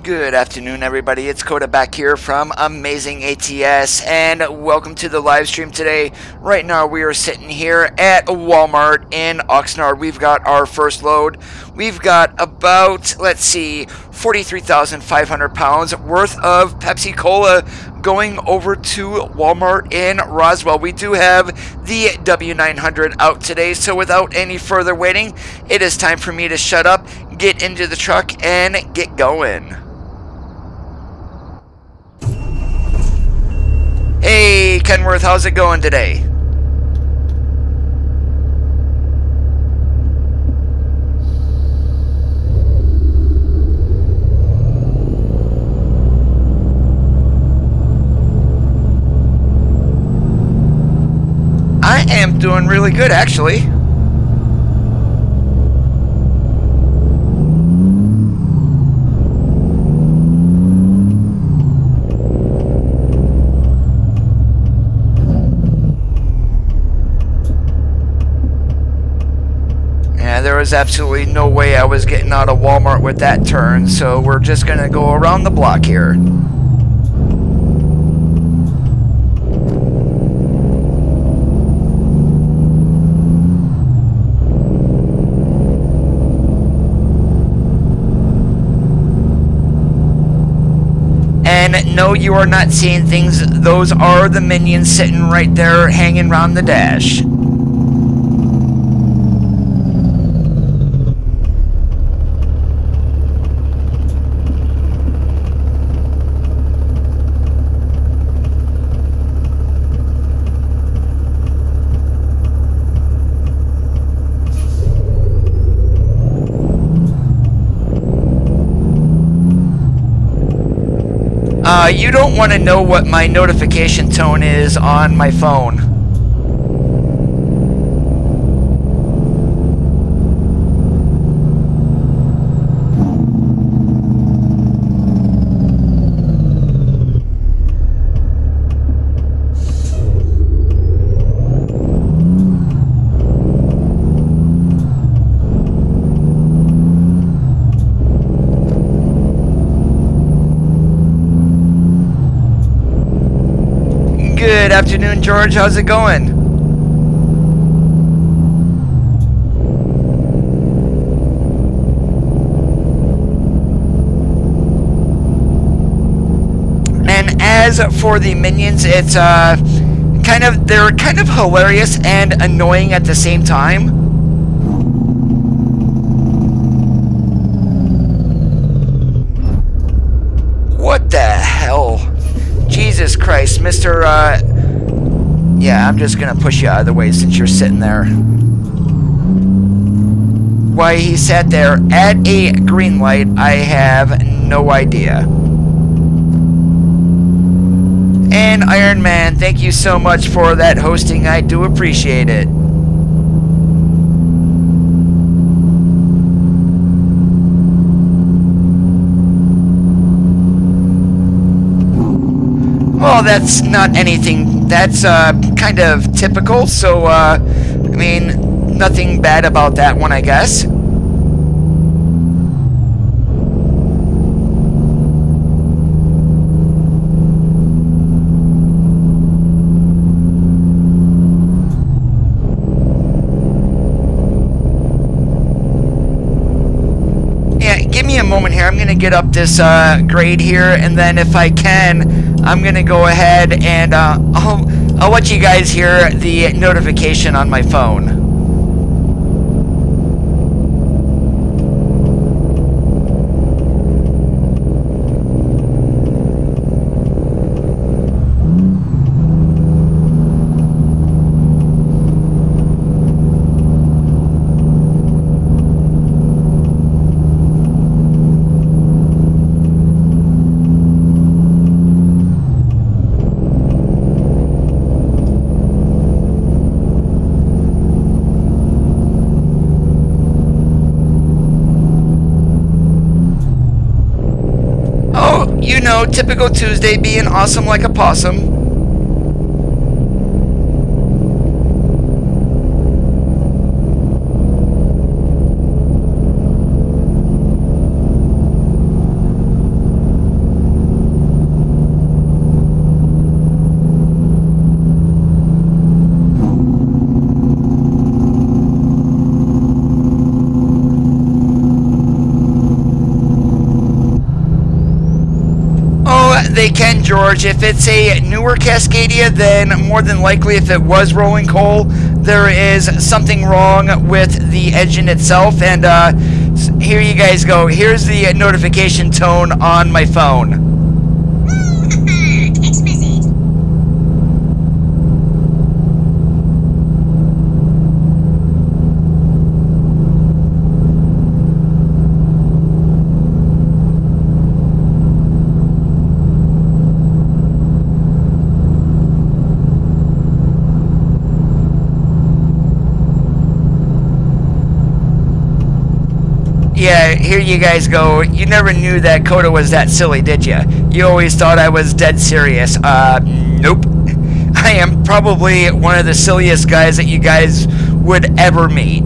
Good afternoon, everybody. It's Coda back here from Amazing ATS, and welcome to the live stream today. Right now, we are sitting here at Walmart in Oxnard. We've got our first load. We've got about, let's see, 43,500 pounds worth of Pepsi Cola going over to Walmart in Roswell. We do have the W900 out today, so without any further waiting, it is time for me to shut up, get into the truck, and get going. Hey, Kenworth, how's it going today? I am doing really good, actually. There was absolutely no way I was getting out of Walmart with that turn, so we're just going to go around the block here. And no, you are not seeing things. Those are the minions sitting right there hanging around the dash. You don't want to know what my notification tone is on my phone. Good afternoon, George. How's it going? And as for the minions, it's they're kind of hilarious and annoying at the same time. What the hell? Jesus Christ, Mr. Yeah, I'm just gonna push you out of the way since you're sitting there. Why he sat there at a green light, I have no idea. And Iron Man, thank you so much for that hosting. I do appreciate it. Well, that's not anything. That's kind of typical, so, I mean, nothing bad about that one, I guess. Yeah, give me a moment here. I'm going to get up this grade here, and then if I can, I'm going to go ahead and I'll let you guys hear the notification on my phone. You know, typical Tuesday being awesome like a possum. they can, George. If it's a newer Cascadia, then more than likely, if it was rolling coal, there is something wrong with the engine itself. And here you guys go. Here's the notification tone on my phone. Text message. Yeah, here you guys go. You never knew that Coda was that silly, did you? You always thought I was dead serious. Nope. I am probably one of the silliest guys that you guys would ever meet.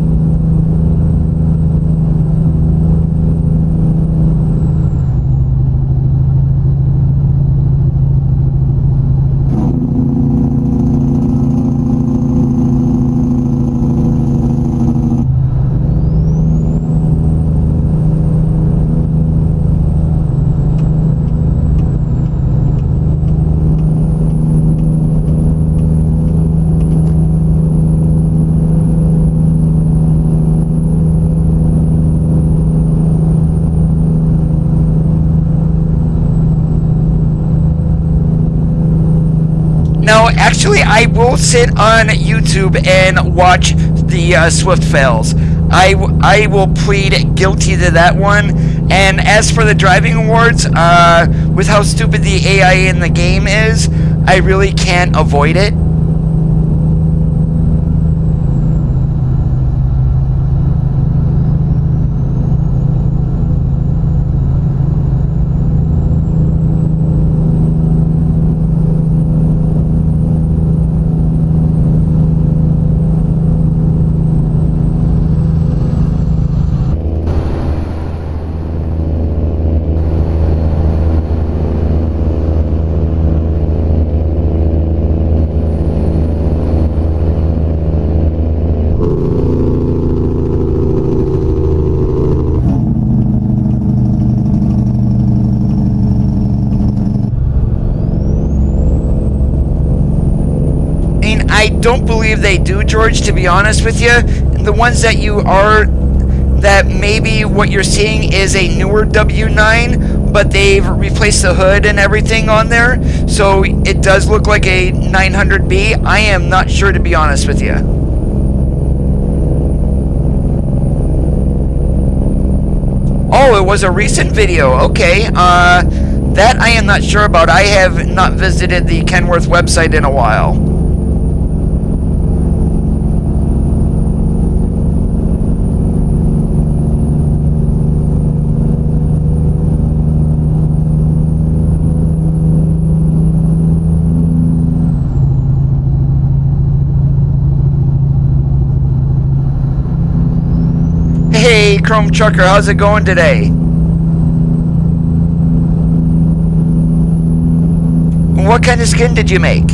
No, actually, I will sit on YouTube and watch the Swift fails. I will plead guilty to that one. And as for the driving awards, with how stupid the AI in the game is, I really can't avoid it. I don't believe they do, George, to be honest with you. The ones that that maybe what you're seeing is a newer W9, but they've replaced the hood and everything on there, so it does look like a 900B. I am not sure, to be honest with you. Oh, it was a recent video. Okay, that I am not sure about. I have not visited the Kenworth website in a while. Hey, Chrome Trucker, how's it going today? What kind of skin did you make?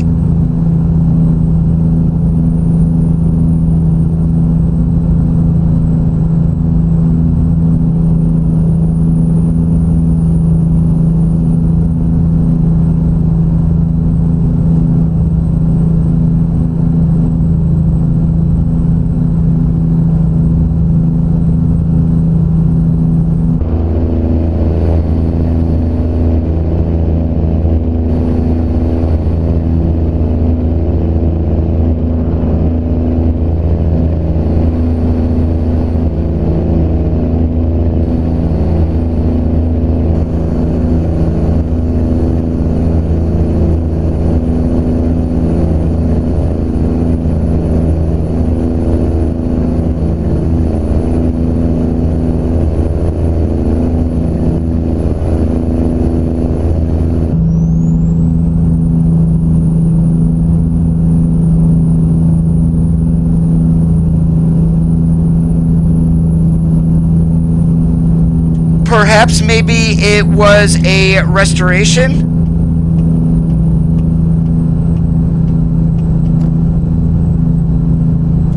Perhaps maybe it was a restoration?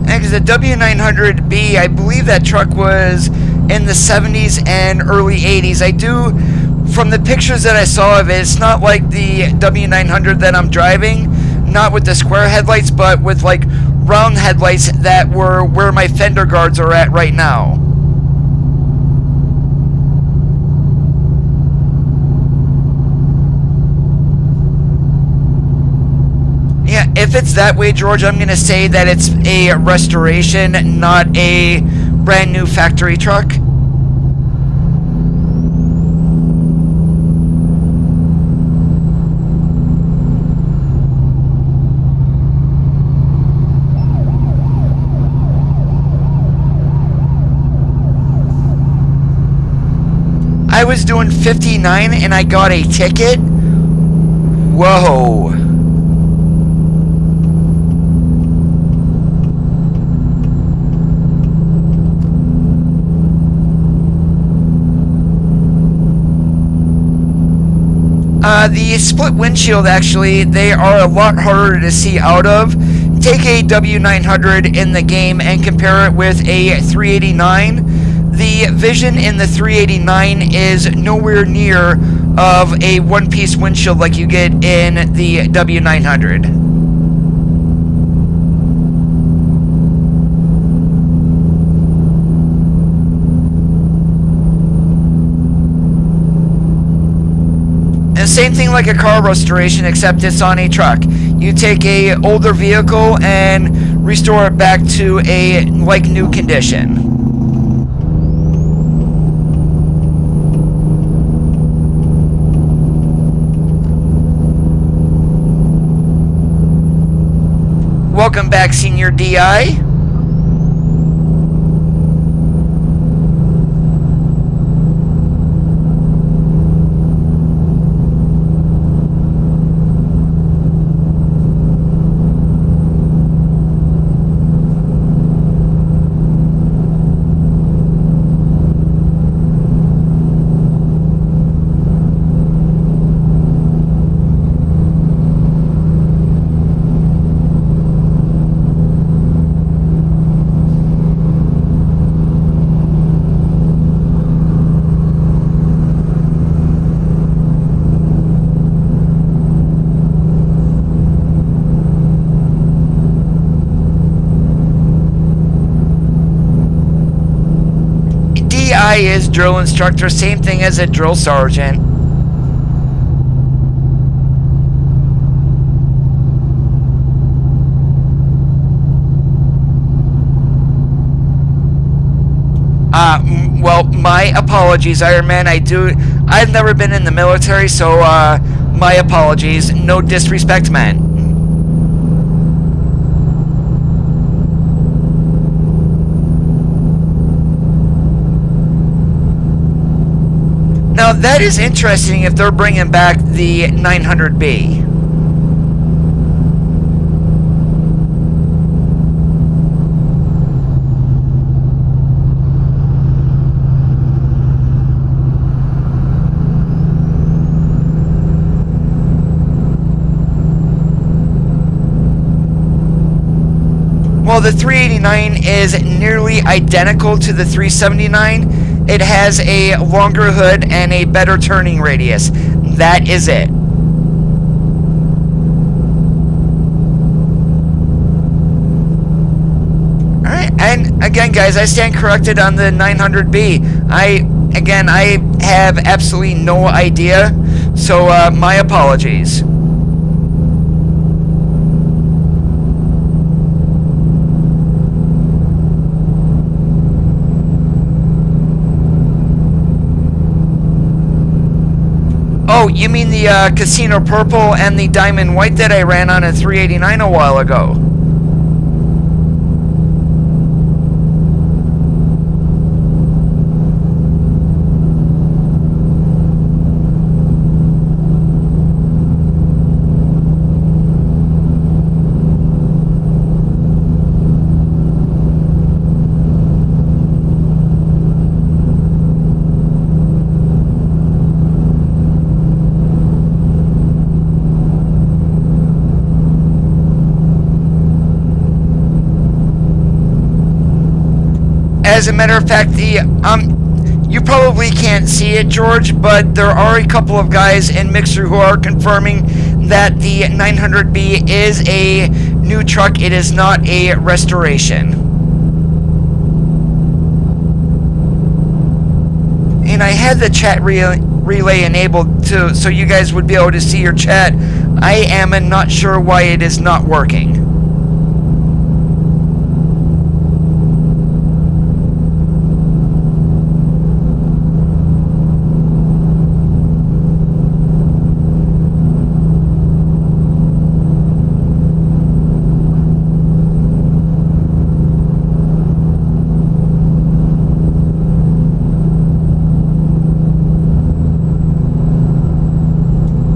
Because the W900B, I believe that truck was in the 70s and early 80s. I do from the pictures that I saw of it, it's not like the W900 that I'm driving, not with the square headlights, but with like round headlights that were where my fender guards are at right now. Yeah, if it's that way, George, I'm going to say that it's a restoration, not a brand new factory truck. I was doing 59 and I got a ticket. Whoa. The split windshield, actually, they are a lot harder to see out of. Take a W900 in the game and compare it with a 389. The vision in the 389 is nowhere near of a one-piece windshield like you get in the W900. And same thing like a car restoration, except it's on a truck. You take a older vehicle and restore it back to a like new condition. Welcome back, Senior DI. Is drill instructor, same thing as a drill sergeant. Well, my apologies, Iron Man. I've never been in the military, so my apologies. No disrespect meant. Now that is interesting if they're bringing back the 900B. Well, the 389 is nearly identical to the 379. It has a longer hood and a better turning radius. That is it. Alright, and again, guys, I stand corrected on the 900B. I have absolutely no idea, so my apologies. Oh, you mean the Casino Purple and the Diamond White that I ran on a 389 a while ago? As a matter of fact, the You probably can't see it, George, but there are a couple of guys in Mixer who are confirming that the 900B is a new truck. It is not a restoration. And I had the chat relay enabled too, so you guys would be able to see your chat. I am not sure why it is not working.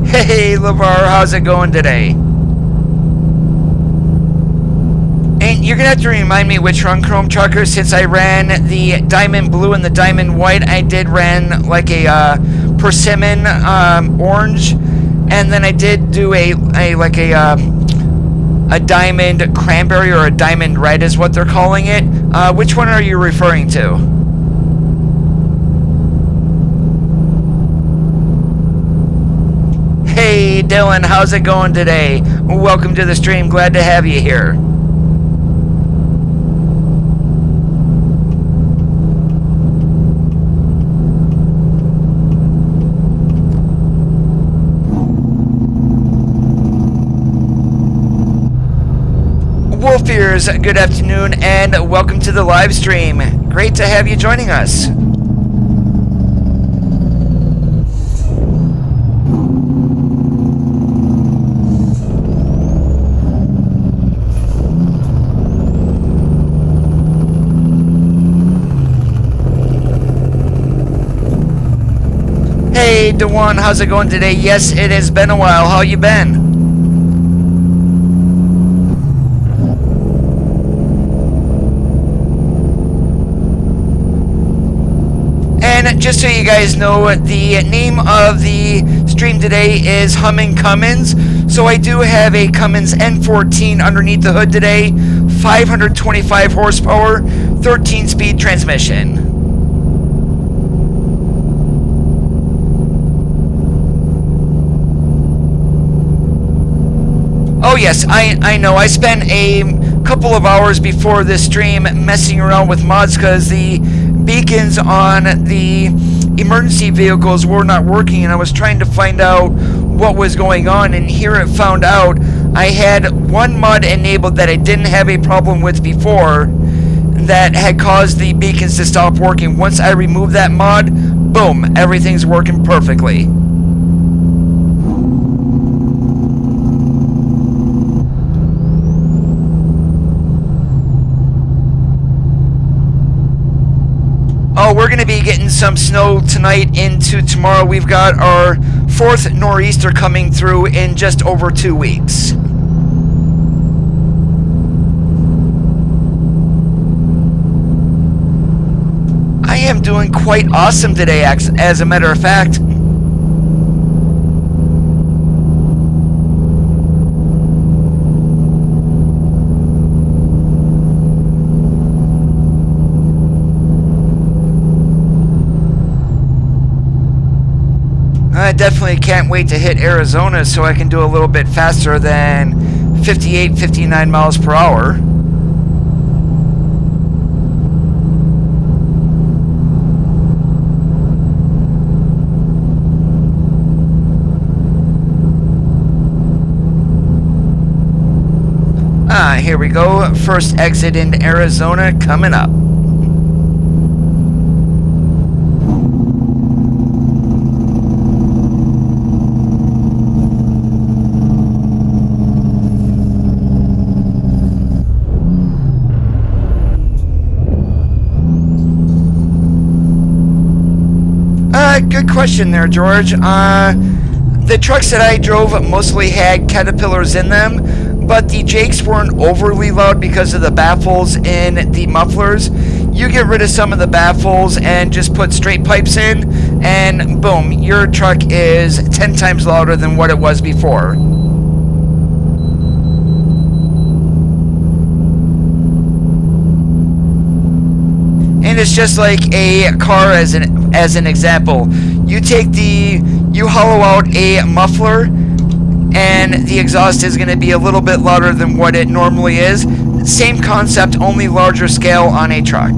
Hey, LeVar, how's it going today? And you're gonna have to remind me which run Chrome Trucker, since I ran the Diamond Blue and the Diamond White. I did ran like a persimmon orange, and then I did do a Diamond Cranberry, or a Diamond Red is what they're calling it. Which one are you referring to? Hey Dylan, how's it going today? Welcome to the stream, glad to have you here. Wolf Ears, good afternoon and welcome to the live stream. Great to have you joining us. Hey Dewan, how's it going today? Yes, it has been a while. How you been? And just so you guys know, the name of the stream today is Hummin Cummins. So I do have a Cummins N14 underneath the hood today, 525 horsepower, 13-speed transmission. Oh yes, I know. I spent a couple of hours before this stream messing around with mods because the beacons on the emergency vehicles were not working, and I was trying to find out what was going on, and here it found out I had one mod enabled that I didn't have a problem with before that had caused the beacons to stop working. Once I removed that mod, boom, everything's working perfectly. Oh, we're going to be getting some snow tonight into tomorrow. We've got our 4th nor'easter coming through in just over 2 weeks. I am doing quite awesome today, as a matter of fact. I definitely can't wait to hit Arizona so I can do a little bit faster than 58, 59 miles per hour. Here we go. First exit in Arizona coming up. Good question there, George. The trucks that I drove mostly had Caterpillars in them, but the Jakes weren't overly loud because of the baffles in the mufflers. You get rid of some of the baffles and just put straight pipes in, and boom, your truck is 10 times louder than what it was before. And And it's just like a car as an example. You hollow out a muffler, and the exhaust is going to be a little bit louder than what it normally is. Same concept, only larger scale on a truck.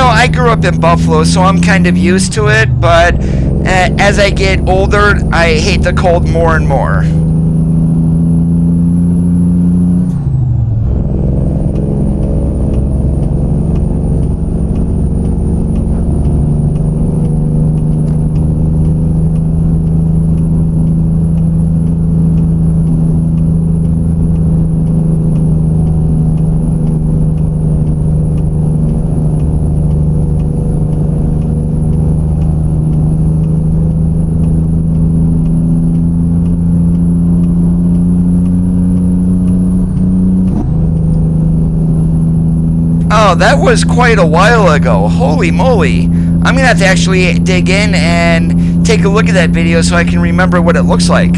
I grew up in Buffalo, so I'm kind of used to it, but as I get older, I hate the cold more and more. Oh, that was quite a while ago. Holy moly. I'm going to have to actually dig in and take a look at that video so I can remember what it looks like.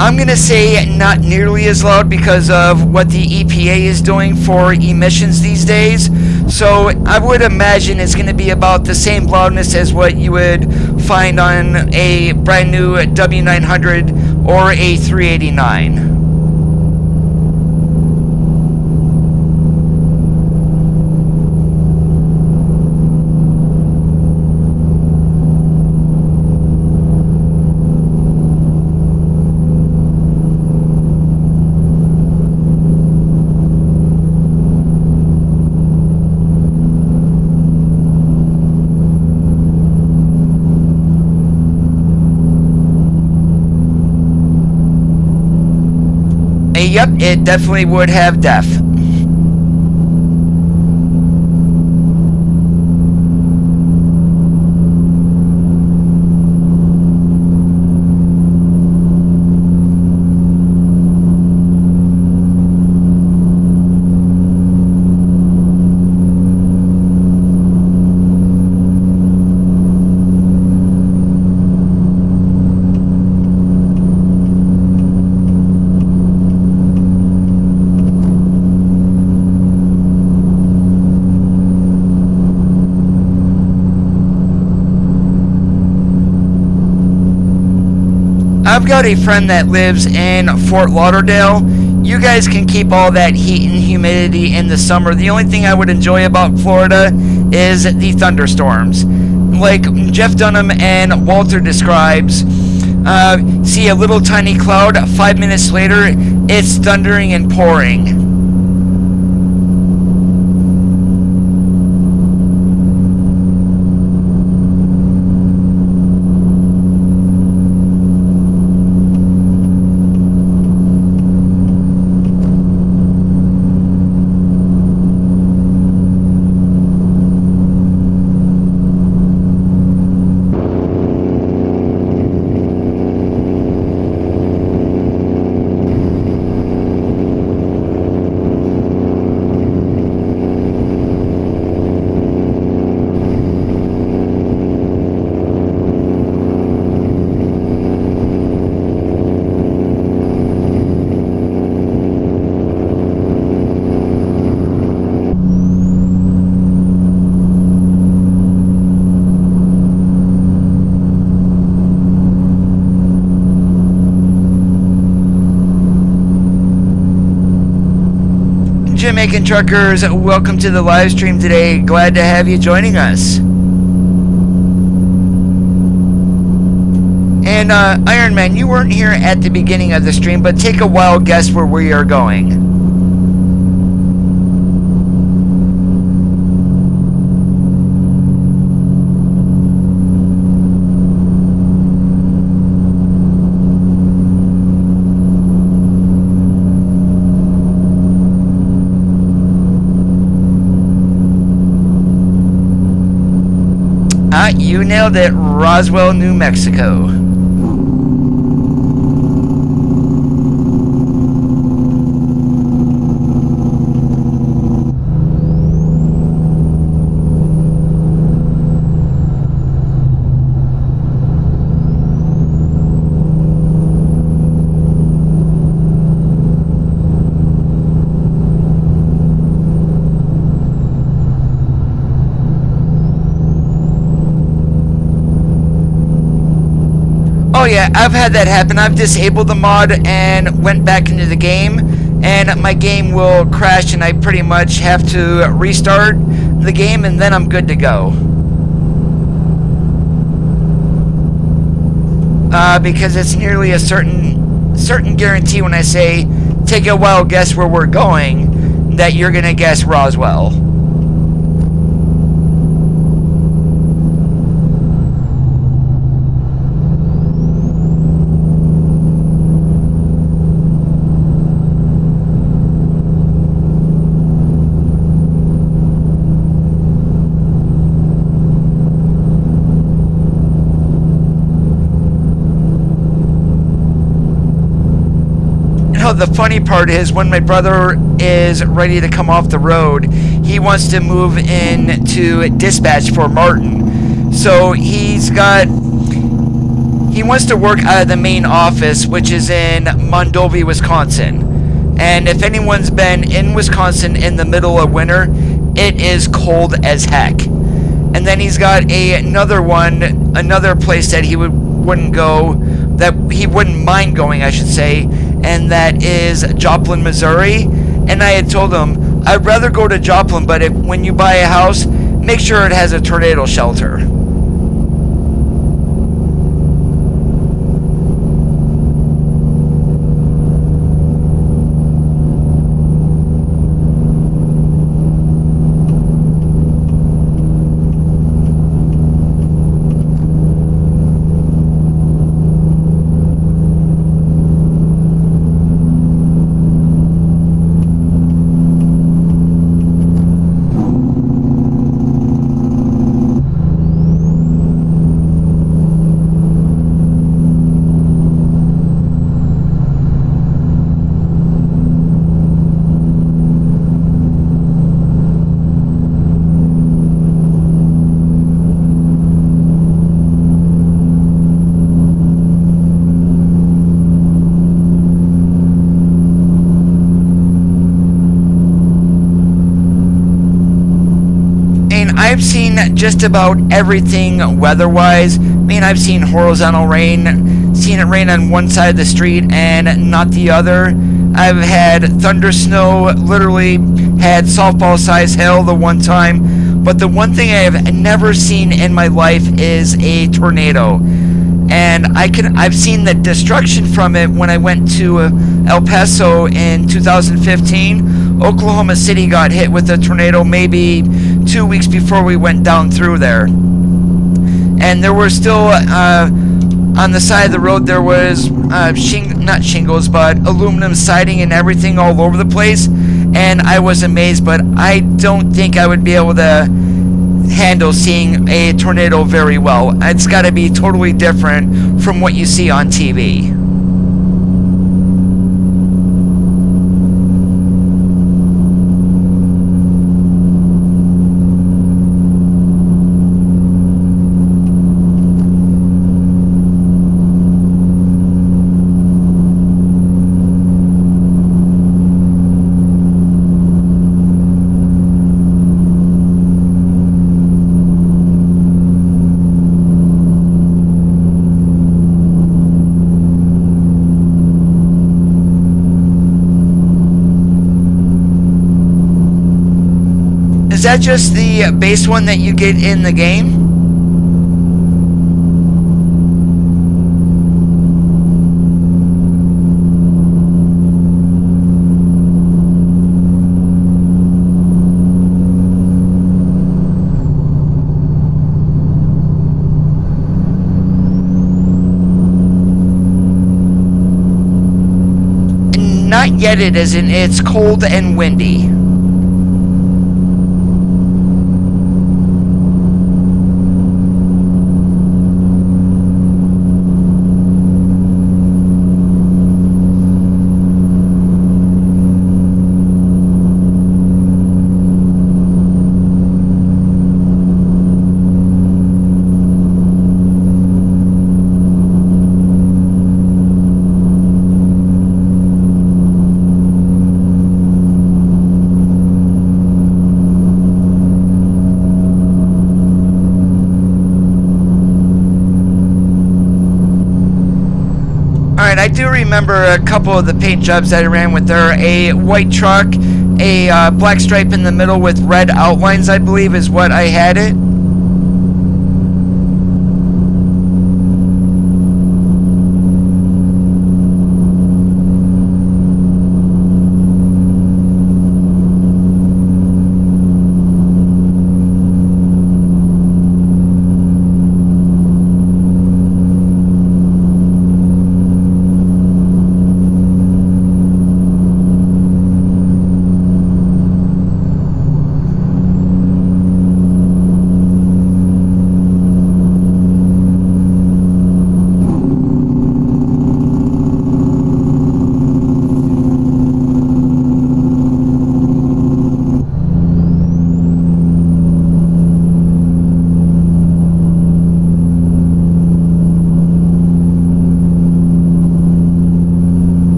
I'm going to say not nearly as loud because of what the EPA is doing for emissions these days. So I would imagine it's going to be about the same loudness as what you would find on a brand new W900 or a 389. Yep, it definitely would have def. I've got a friend that lives in Fort Lauderdale. You guys can keep all that heat and humidity in the summer. The only thing I would enjoy about Florida is the thunderstorms. Like Jeff Dunham and Walter describes, see a little tiny cloud, 5 minutes later, it's thundering and pouring. Jamaican truckers, welcome to the live stream today. Glad to have you joining us. And Iron Man, you weren't here at the beginning of the stream, but take a wild guess where we are going. You nailed it. Roswell, New Mexico. Oh yeah, I've had that happen. I've disabled the mod and went back into the game, and my game will crash, and I pretty much have to restart the game, and then I'm good to go. Because it's nearly a certain guarantee when I say, take a wild guess where we're going, that you're gonna guess Roswell. The funny part is when my brother is ready to come off the road, he wants to move in to dispatch for Martin. So he wants to work out of the main office, which is in Mondovi, Wisconsin. And if anyone's been in Wisconsin in the middle of winter, it is cold as heck. And then he's got another place that he wouldn't go, that he wouldn't mind going, I should say, and that is Joplin, Missouri. And I had told him, I'd rather go to Joplin, but when you buy a house, make sure it has a tornado shelter. I've seen just about everything weather-wise. I mean, I've seen horizontal rain, seen it rain on one side of the street and not the other. I've had thunder snow, literally had softball-sized hail the one time. But the one thing I have never seen in my life is a tornado. And I've seen the destruction from it when I went to El Paso in 2015. Oklahoma City got hit with a tornado maybe 2 weeks before we went down through there. And there were still, on the side of the road, there was, not shingles, but aluminum siding and everything all over the place. And I was amazed, but I don't think I would be able to handle seeing a tornado very well. It's got to be totally different from what you see on TV. Is that just the base one that you get in the game? Not yet, it isn't. It's cold and windy. Alright, I do remember a couple of the paint jobs that I ran with there. A white truck, a black stripe in the middle with red outlines, I believe, is what I had it.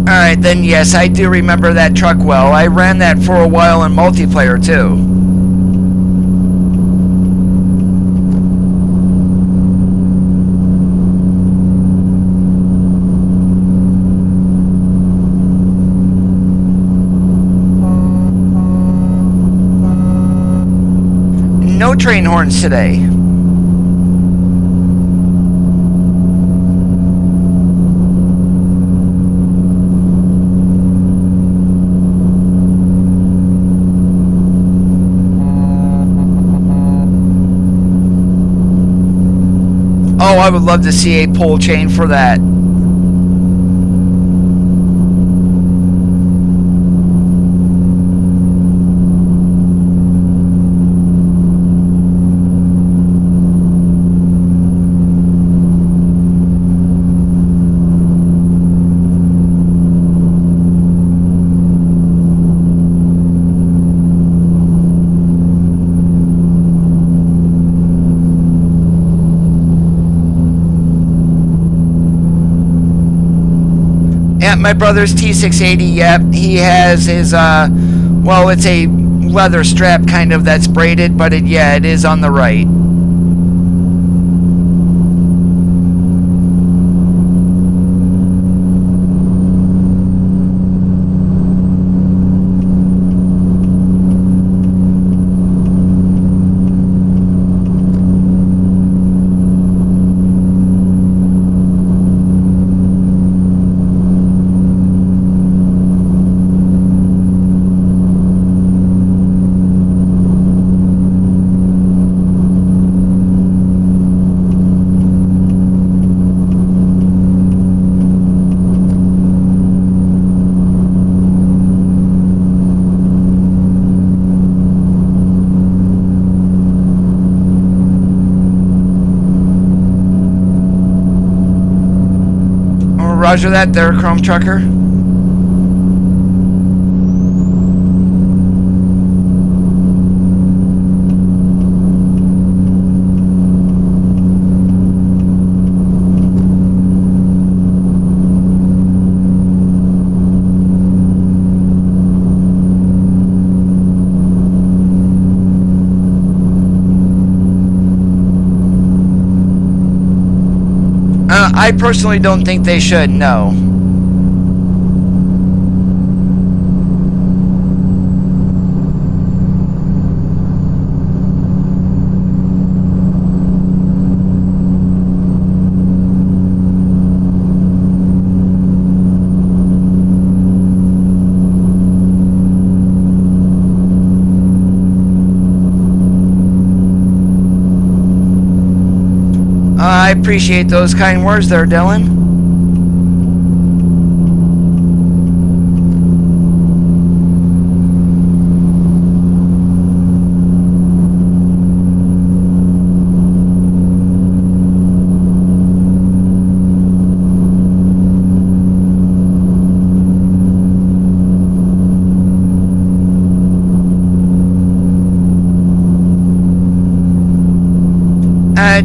Alright, then yes, I do remember that truck well. I ran that for a while in multiplayer too. No train horns today. Oh, I would love to see a pull chain for that. Yeah, my brother's T680, yep, he has his, well, it's a leather strap kind of that's braided, but yeah, it is on the right. Roger that there, Chrome Trucker. I personally don't think they should, no. I appreciate those kind words there, Dylan.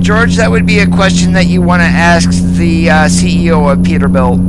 George, that would be a question that you want to ask the CEO of Peterbilt.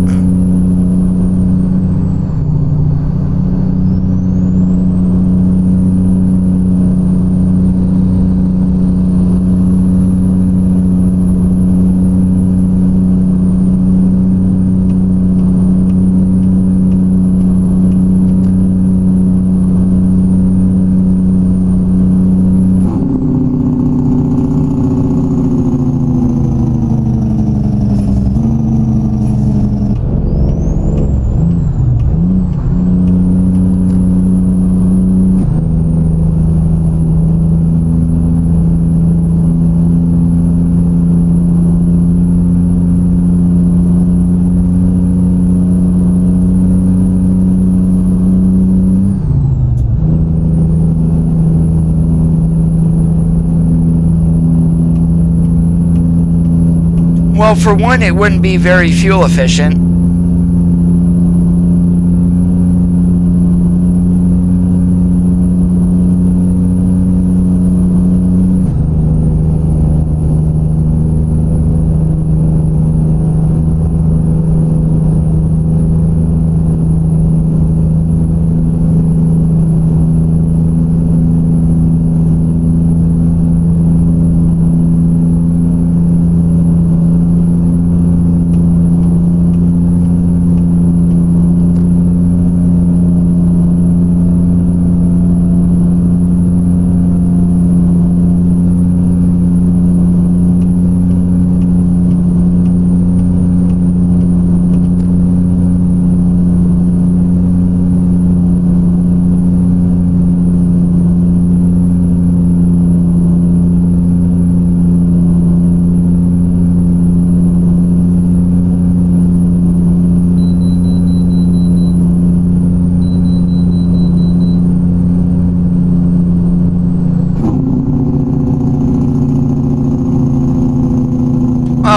Well, for one, it wouldn't be very fuel efficient.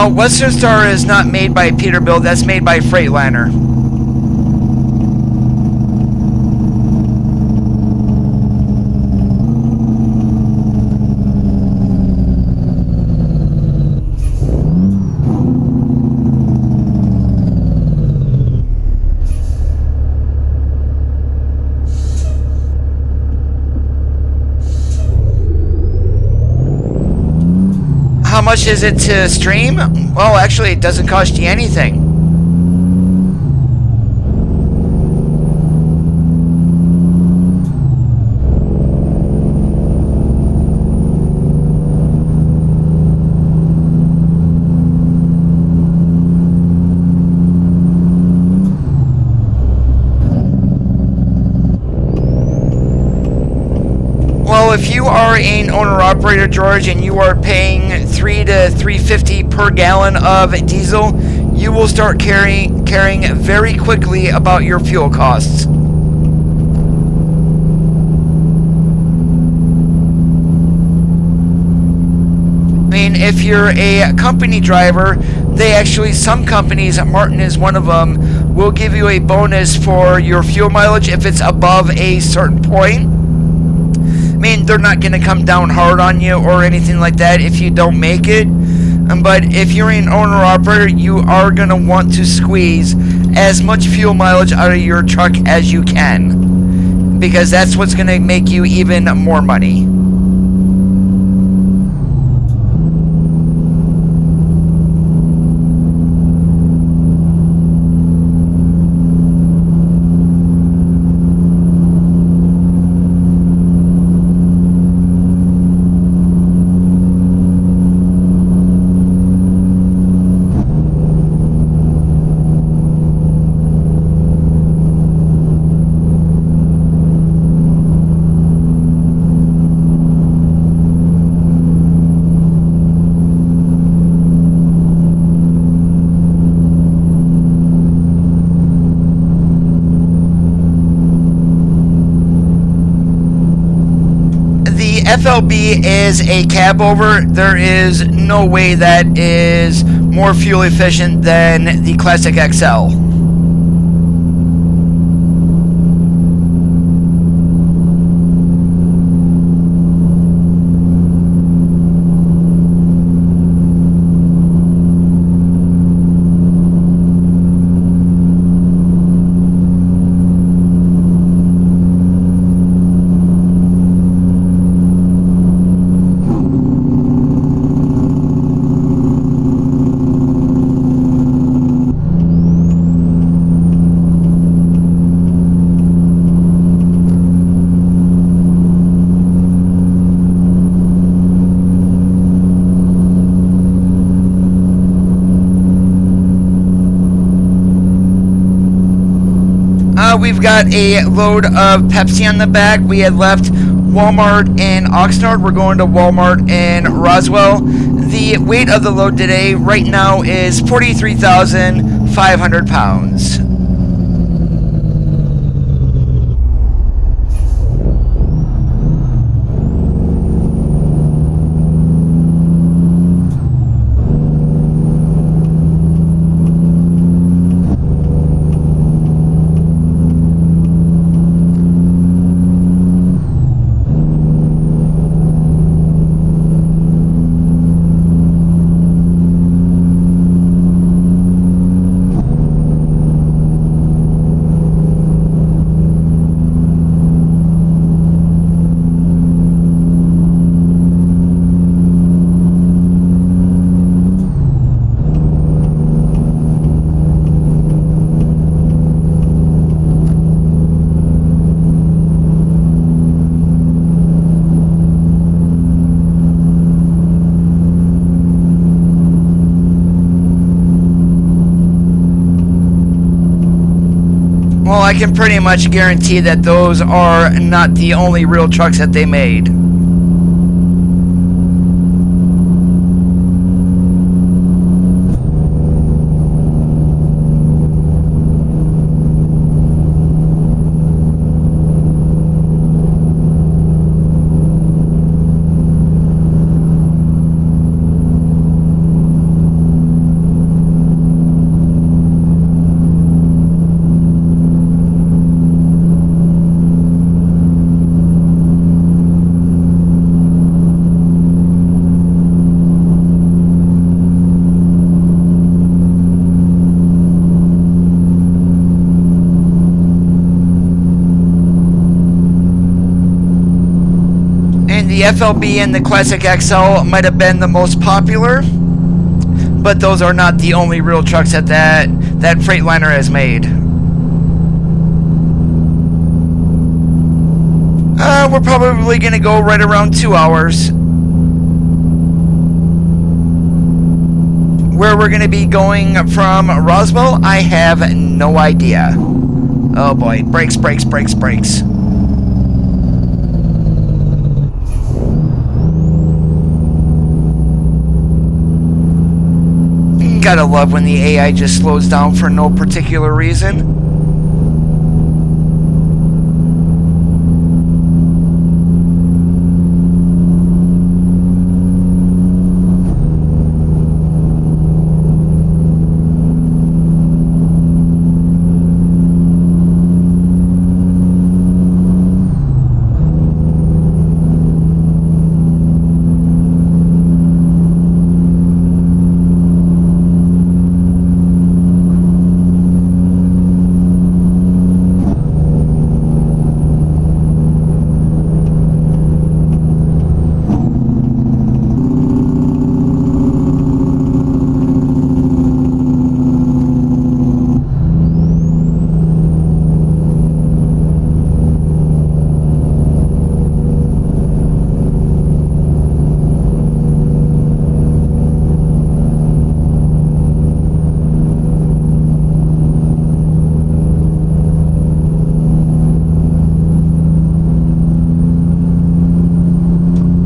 Western Star is not made by Peterbilt, that's made by Freightliner. How much is it to stream? Well, actually, it doesn't cost you anything. Well, if you are an owner-operator, George, and you are paying $3 to $3.50 per gallon of diesel, you will start caring very quickly about your fuel costs. I mean, if you're a company driver, some companies, Martin is one of them, will give you a bonus for your fuel mileage if it's above a certain point. I mean, they're not going to come down hard on you or anything like that if you don't make it. But if you're an owner-operator, you are going to want to squeeze as much fuel mileage out of your truck as you can, because that's what's going to make you even more money. FLB is a cab over. There is no way that is more fuel efficient than the Classic XL. we've got a load of Pepsi on the back. We had left Walmart in Oxnard. We're going to Walmart in Roswell. The weight of the load today right now is 43,500 pounds. Well, I can pretty much guarantee that those are not the only real trucks that they made. The FLB and the Classic XL might have been the most popular, but those are not the only real trucks that that Freightliner has made. We're probably going to go right around 2 hours. Where we're going to be going from Roswell, I have no idea. Oh boy, brakes, brakes, brakes, brakes. Gotta love when the AI just slows down for no particular reason.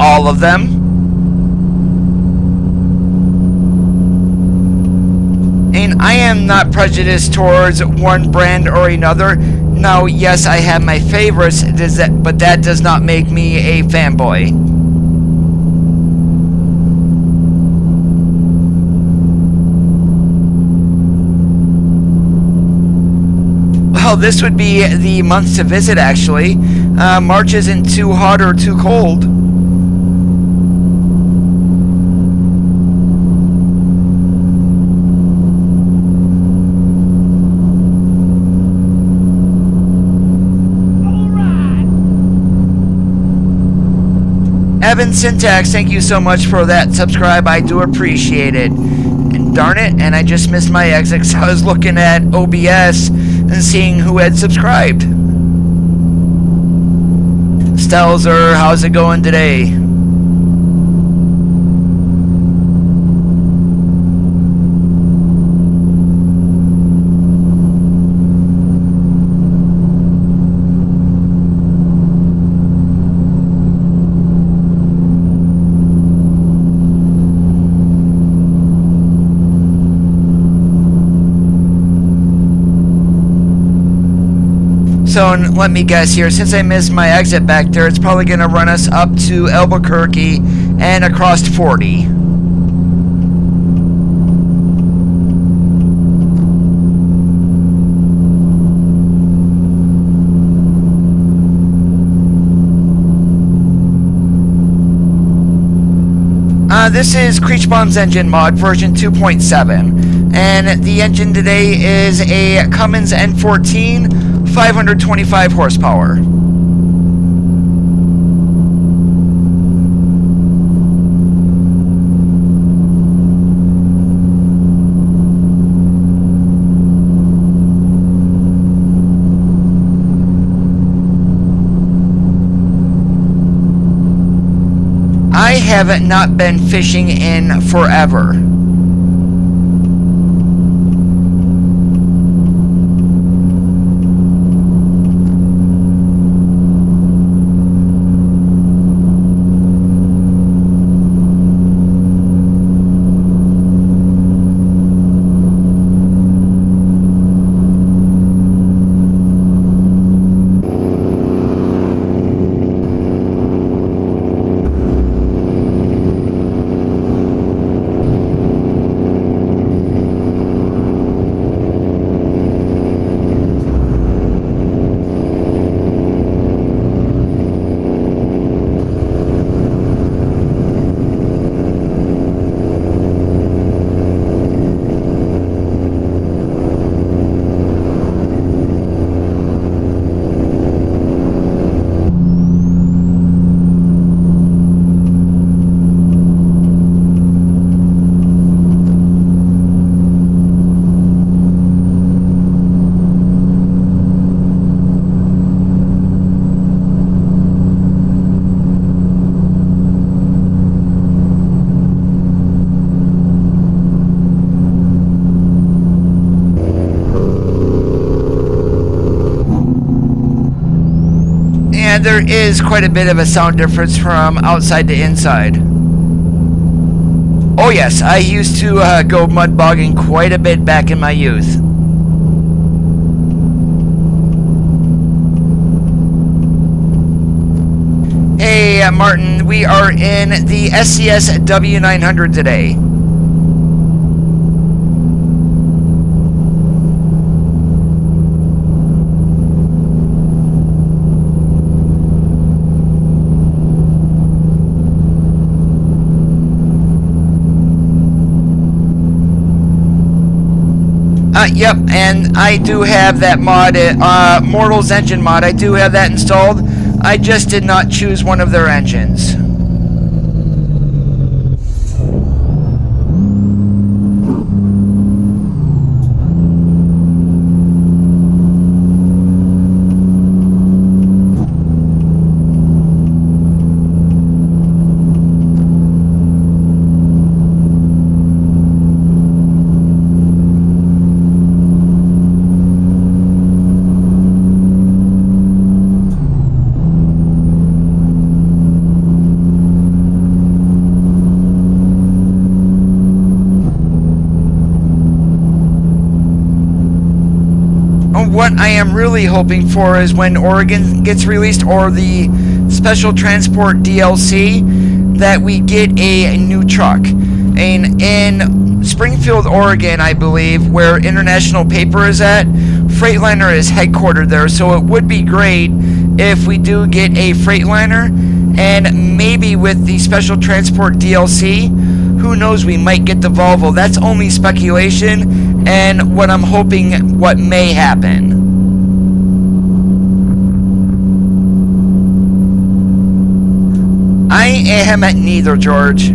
All of them. And I am not prejudiced towards one brand or another. Now, yes, I have my favorites, but that does not make me a fanboy. Well, this would be the month to visit, actually. March isn't too hot or too cold. Evan Syntax, thank you so much for that subscribe. I do appreciate it. And darn it, and I just missed my exit because I was looking at OBS and seeing who had subscribed. Stelzer, how's it going today? So let me guess here, since I missed my exit back there, it's probably going to run us up to Albuquerque and across 40. This is Creechbomb's engine mod version 2.7, and the engine today is a Cummins N14, 525 horsepower. I have not been fishing in forever. And there is quite a bit of a sound difference from outside to inside. Oh yes, I used to go mud bogging quite a bit back in my youth. Hey Martin, we are in the SCS W900 today. Yep, and I do have that mod, Mortal's engine mod. I do have that installed. I just did not choose one of their engines. What I am really hoping for is when Oregon gets released, or the Special Transport DLC, that we get a new truck. And in Springfield, Oregon, I believe, where International Paper is at, Freightliner is headquartered there, so it would be great if we do get a Freightliner, and maybe with the Special Transport DLC, who knows, we might get the Volvo. That's only speculation, and what I'm hoping what may happen. I am at neither, George.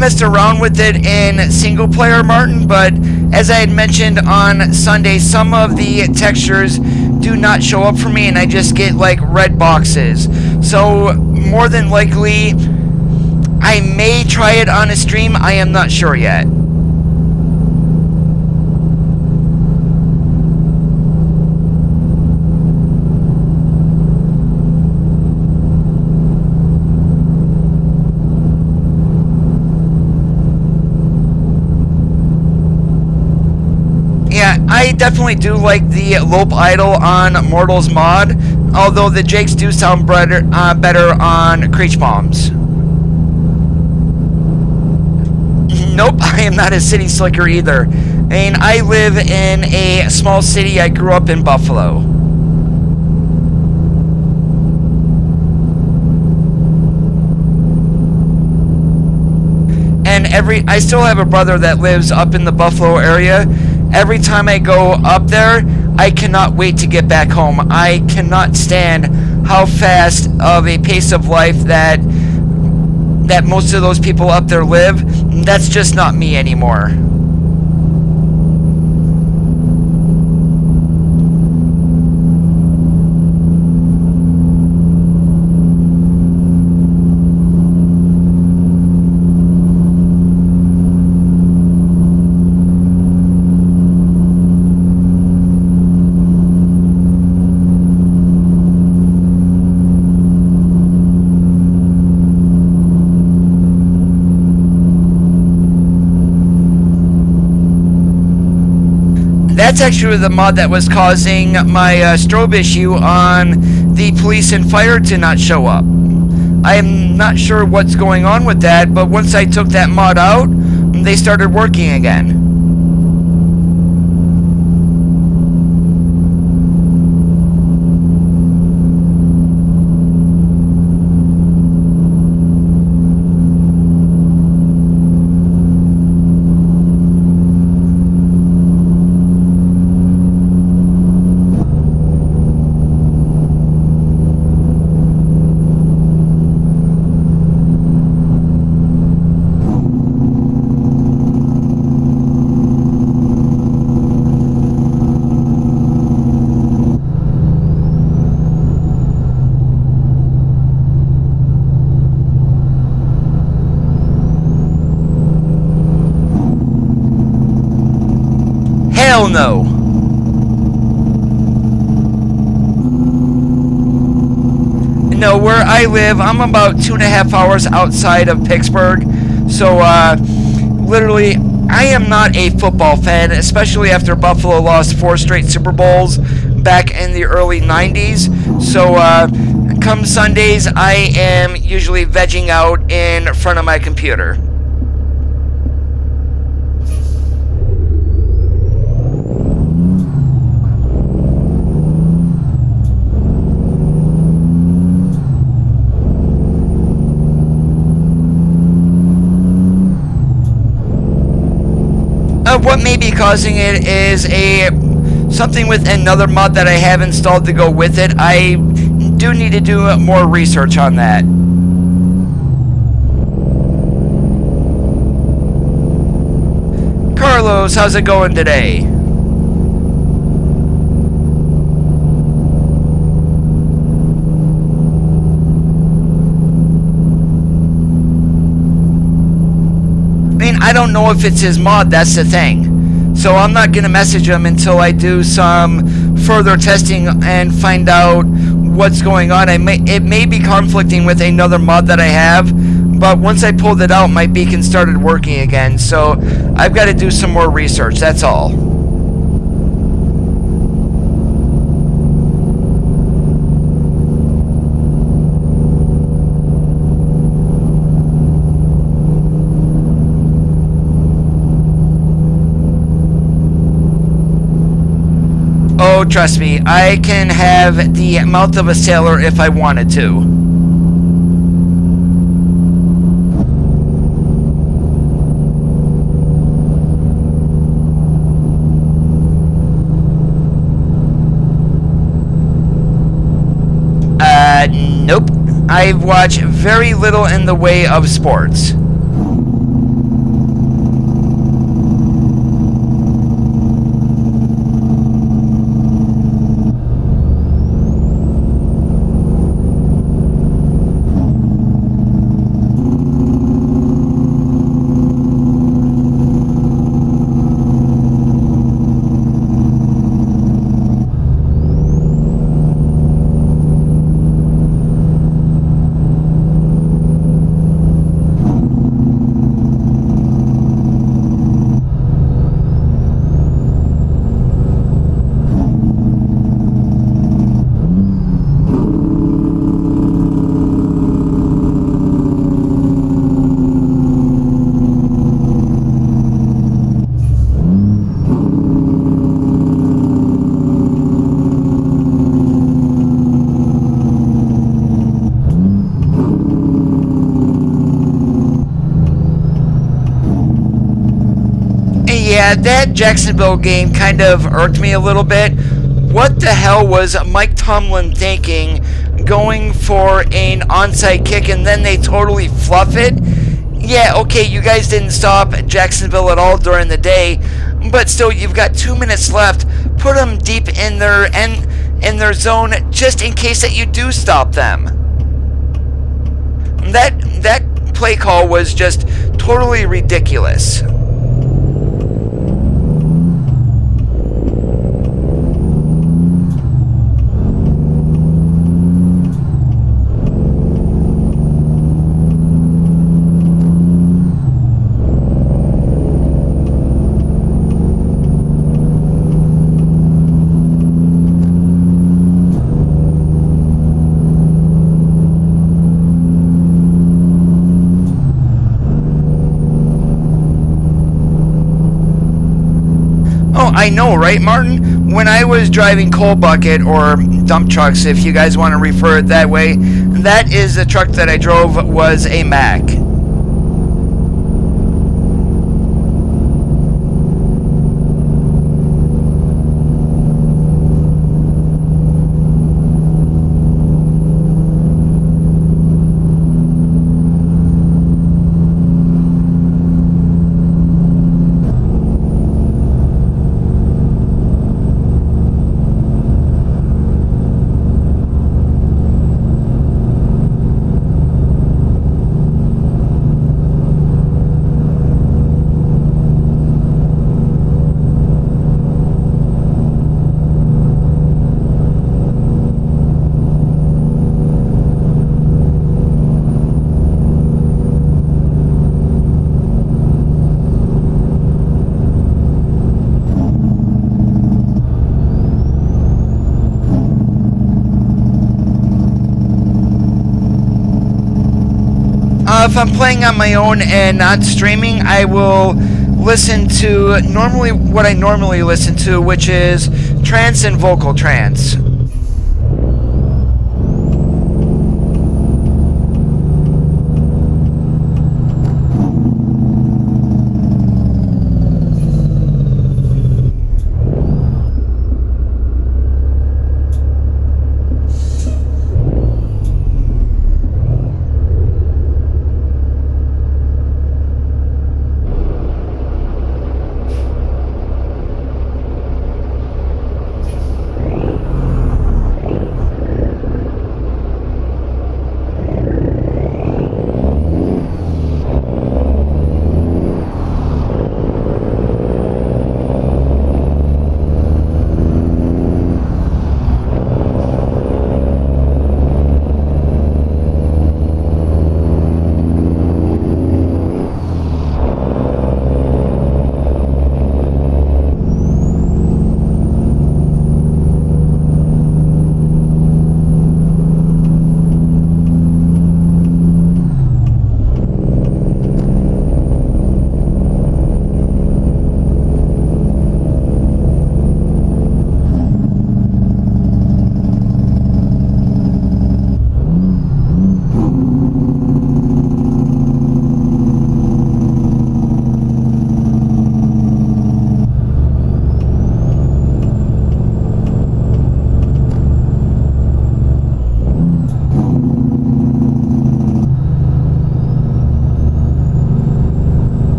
messed around with it in single player, Martin, but as I had mentioned on Sunday, some of the textures do not show up for me and I just get like red boxes. So more than likely I may try it on a stream. I am not sure yet. Yeah, I definitely do like the Lope Idol on Mortals mod, although the Jakes do sound better on Creech Bombs. Nope, I am not a city slicker either. I mean, I live in a small city. I grew up in Buffalo. And I still have a brother that lives up in the Buffalo area. Every time I go up there, I cannot wait to get back home. I cannot stand how fast of a pace of life that most of those people up there live. That's just not me anymore. That's actually the mod that was causing my strobe issue on the police and fire to not show up. I am not sure what's going on with that, but once I took that mod out, they started working again. Hell no. No, where I live, I'm about 2.5 hours outside of Pittsburgh. So, literally, I am not a football fan, especially after Buffalo lost 4 straight Super Bowls back in the early 90s. So, come Sundays, I am usually vegging out in front of my computer. What may be causing it is something with another mod that I have installed to go with it. I do need to do more research on that. Carlos, how's it going today? I don't know if it's his mod, that's the thing. So I'm not going to message him until I do some further testing and find out what's going on. It may be conflicting with another mod that I have, but once I pulled it out, my beacon started working again. So I've got to do some more research, that's all. Oh, trust me, I can have the mouth of a sailor if I wanted to. Nope. I've watched very little in the way of sports. Yeah, that Jacksonville game kind of irked me a little bit. What the hell was Mike Tomlin thinking going for an onside kick and then they totally fluff it? Yeah, okay, you guys didn't stop Jacksonville at all during the day, but still, you've got 2 minutes left. Put them deep in their zone just in case that you do stop them. That play call was just totally ridiculous. I know, right, Martin? When I was driving coal bucket or dump trucks, if you guys want to refer it that way, that is the truck that I drove was a Mack. If I'm playing on my own and not streaming, I will listen to what I normally listen to, which is trance and vocal trance.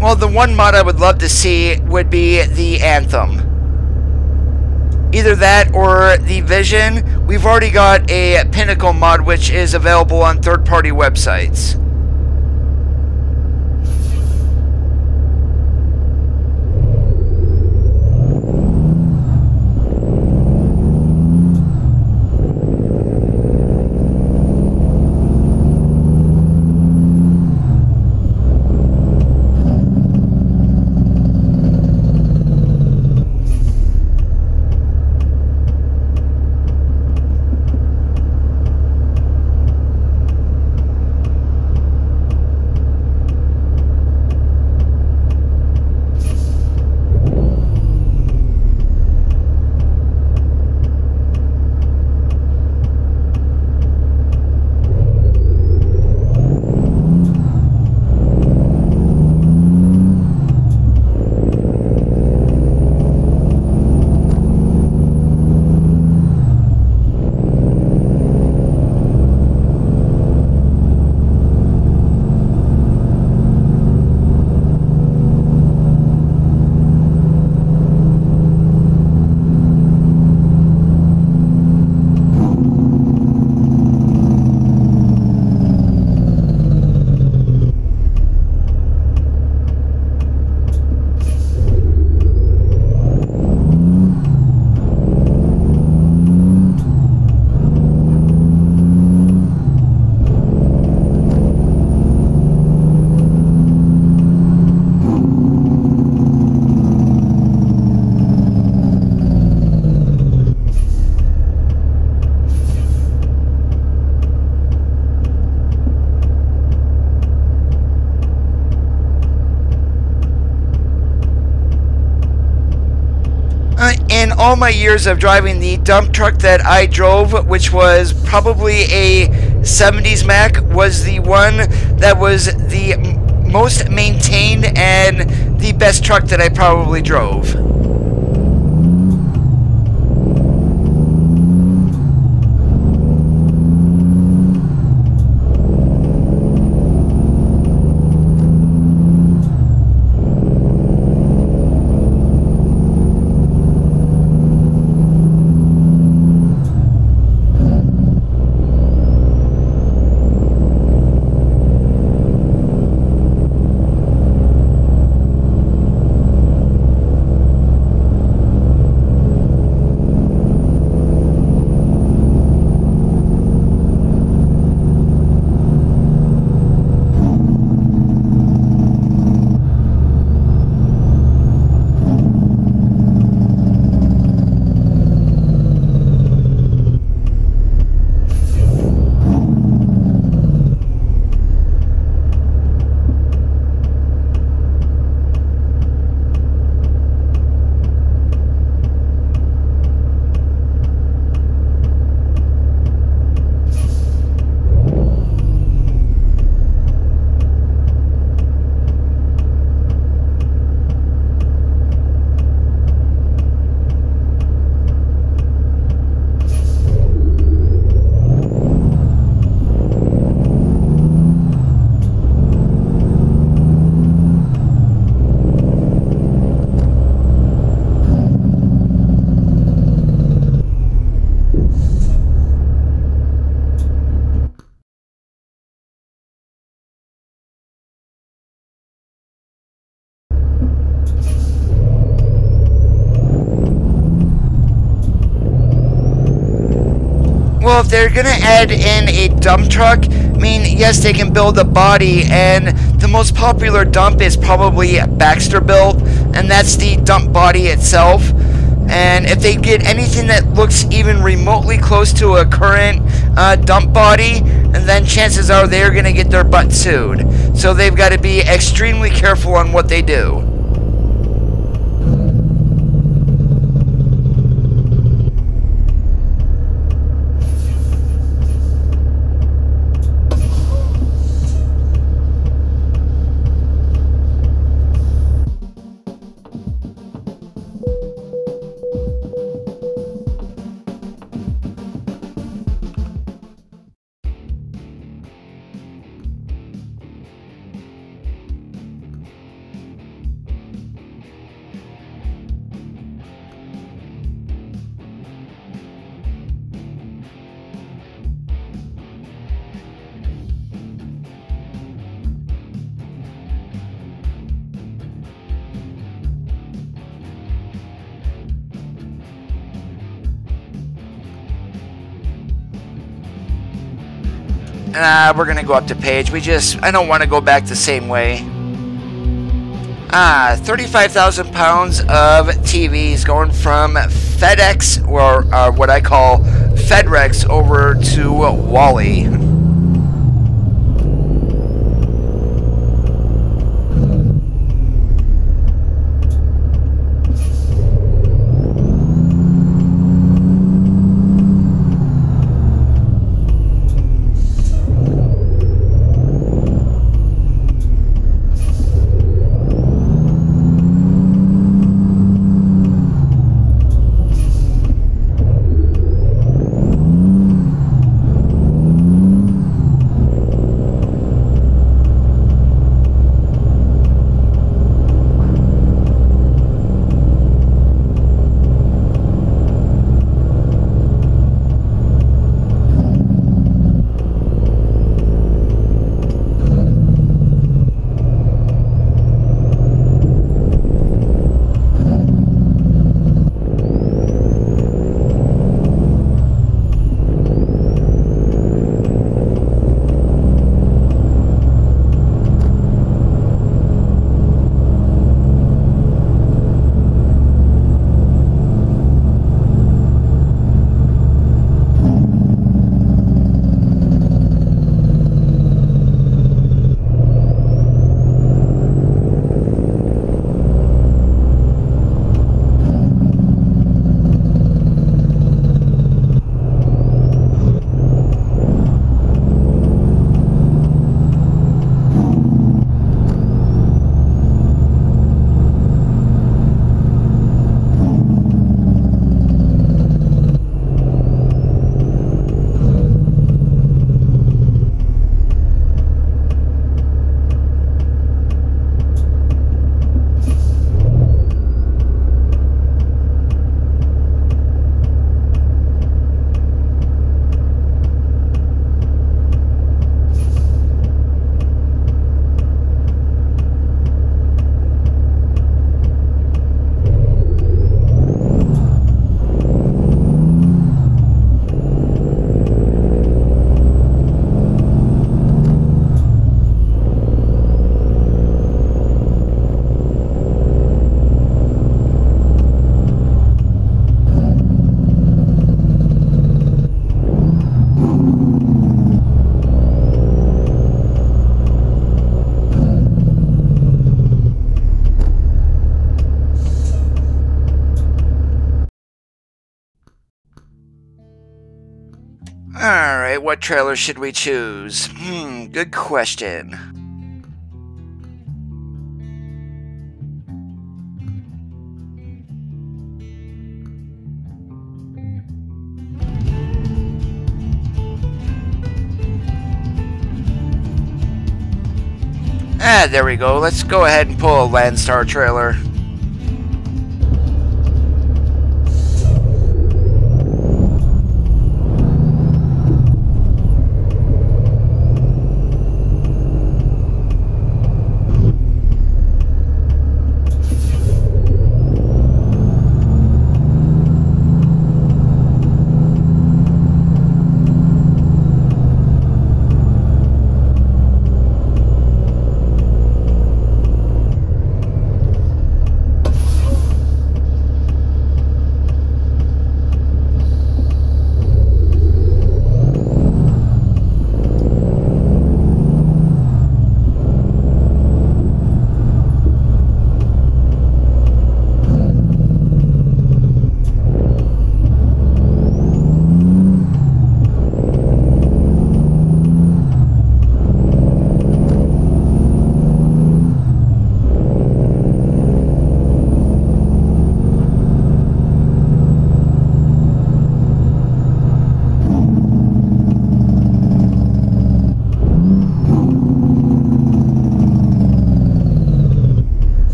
Well, the one mod I would love to see would be the Anthem. Either that or the Vision. We've already got a Pinnacle mod which is available on third-party websites. in all my years of driving, the dump truck that I drove, which was probably a 70s Mack, was the one that was the most maintained and the best truck that I probably drove. Well, if they're gonna add in a dump truck, I mean, yes, they can build a body, and the most popular dump is probably Baxter built, and that's the dump body itself. And if they get anything that looks even remotely close to a current dump body, and then chances are they're gonna get their butt sued. So they've got to be extremely careful on what they do. We're gonna go up to page. I don't want to go back the same way. 35,000 pounds of TVs going from FedEx, or what I call FedRex, over to Wally. Alright, what trailer should we choose? Good question. There we go. Let's go ahead and pull a Landstar trailer.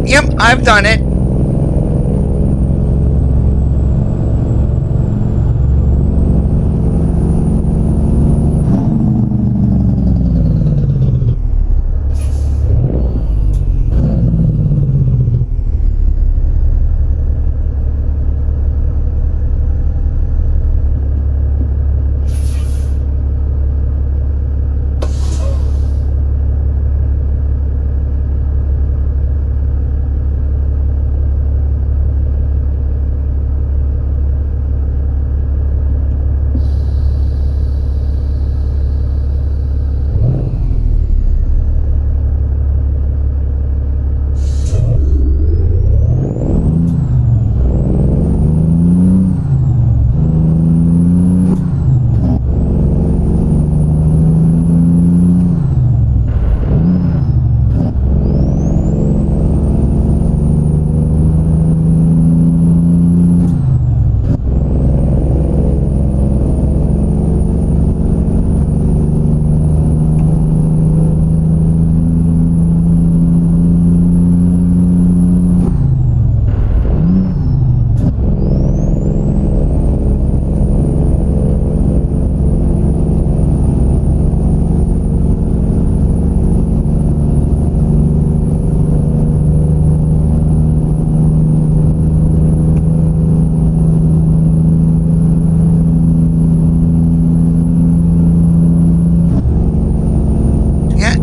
Yep, I've done it.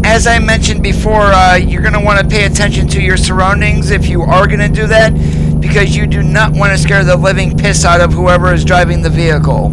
As I mentioned before, you're going to want to pay attention to your surroundings if you are going to do that, because you do not want to scare the living piss out of whoever is driving the vehicle.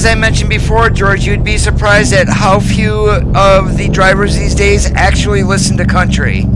as I mentioned before, George, you'd be surprised at how few of the drivers these days actually listen to country.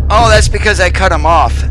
Oh, that's because I cut him off.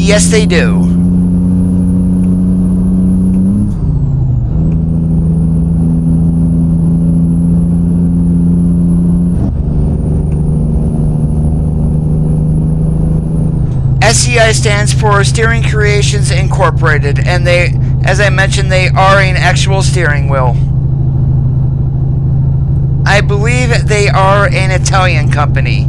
Yes, they do. SCI stands for Steering Creations Incorporated, and they, as I mentioned, they are an actual steering wheel. I believe they are an Italian company.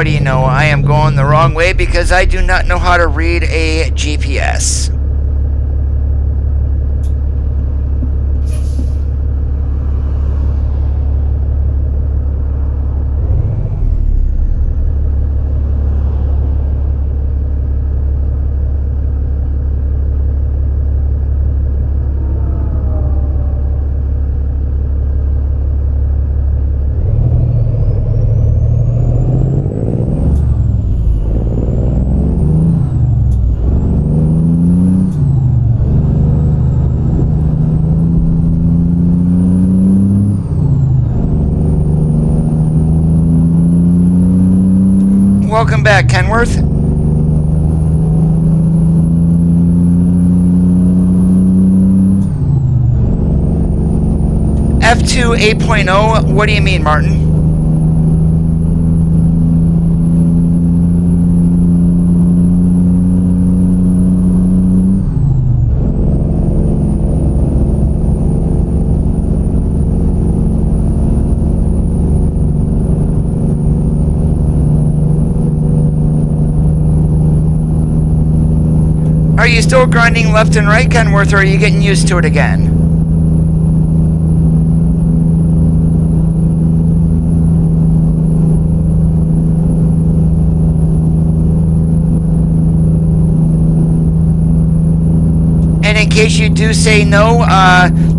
do you know? I am going the wrong way because I do not know how to read a GPS. Welcome back, Kenworth. F2 8.0, what do you mean, Martin? Are you still grinding left and right, Kenworth, or are you getting used to it again? And in case you do say no,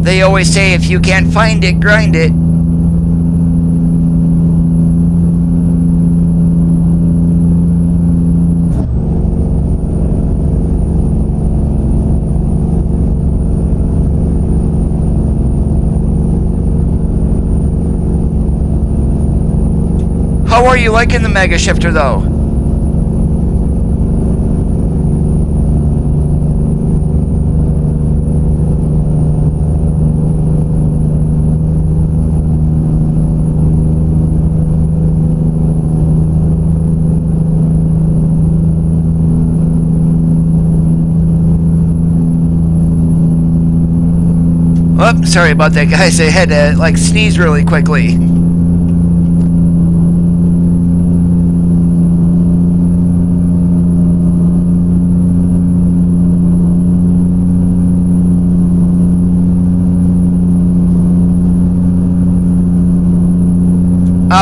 they always say if you can't find it, grind it. How are you liking the MegaShifter, though? Oh, sorry about that, guys. I had to, like, sneeze really quickly.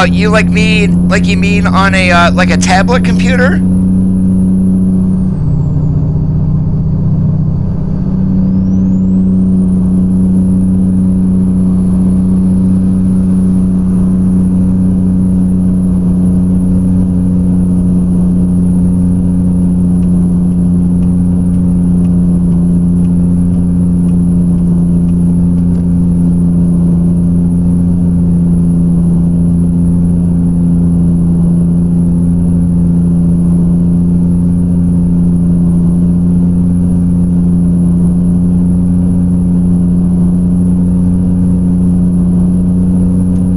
You like you mean on a, like a tablet computer?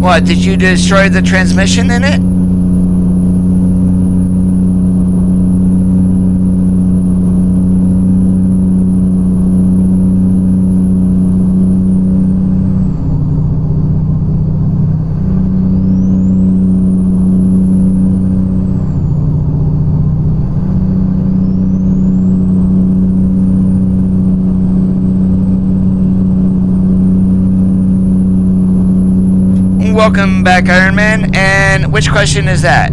What, did you destroy the transmission in it? Welcome back, Iron Man. And which question is that?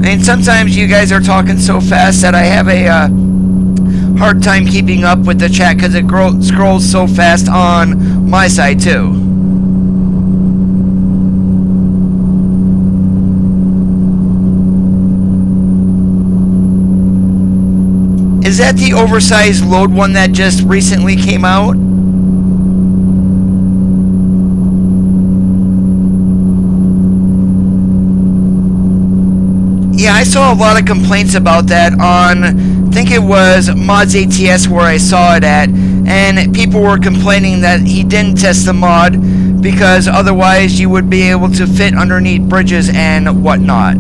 And sometimes you guys are talking so fast that I have a hard time keeping up with the chat because it scrolls so fast on my side too. Is that the oversized load one that just recently came out? Yeah, I saw a lot of complaints about that on, I think it was Mods ATS where I saw it at, and people were complaining that he didn't test the mod because otherwise you would be able to fit underneath bridges and whatnot.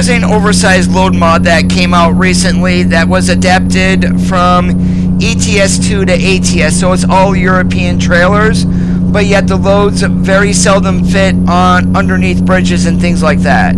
was an oversized load mod that came out recently that was adapted from ETS2 to ATS, so it's all European trailers, but yet the loads very seldom fit on underneath bridges and things like that.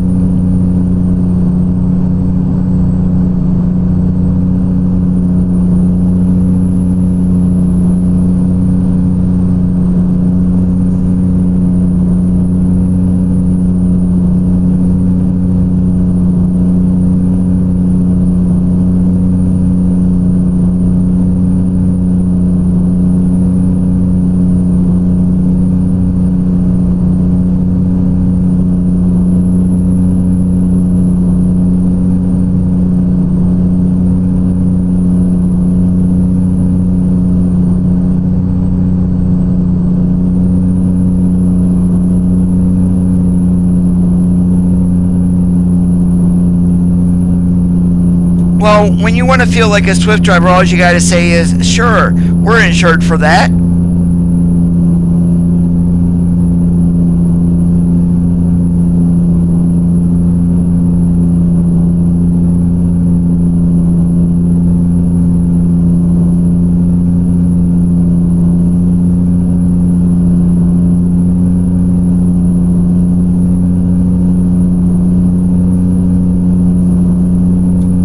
Well, when you want to feel like a Swift driver, all you gotta say is, sure, we're insured for that.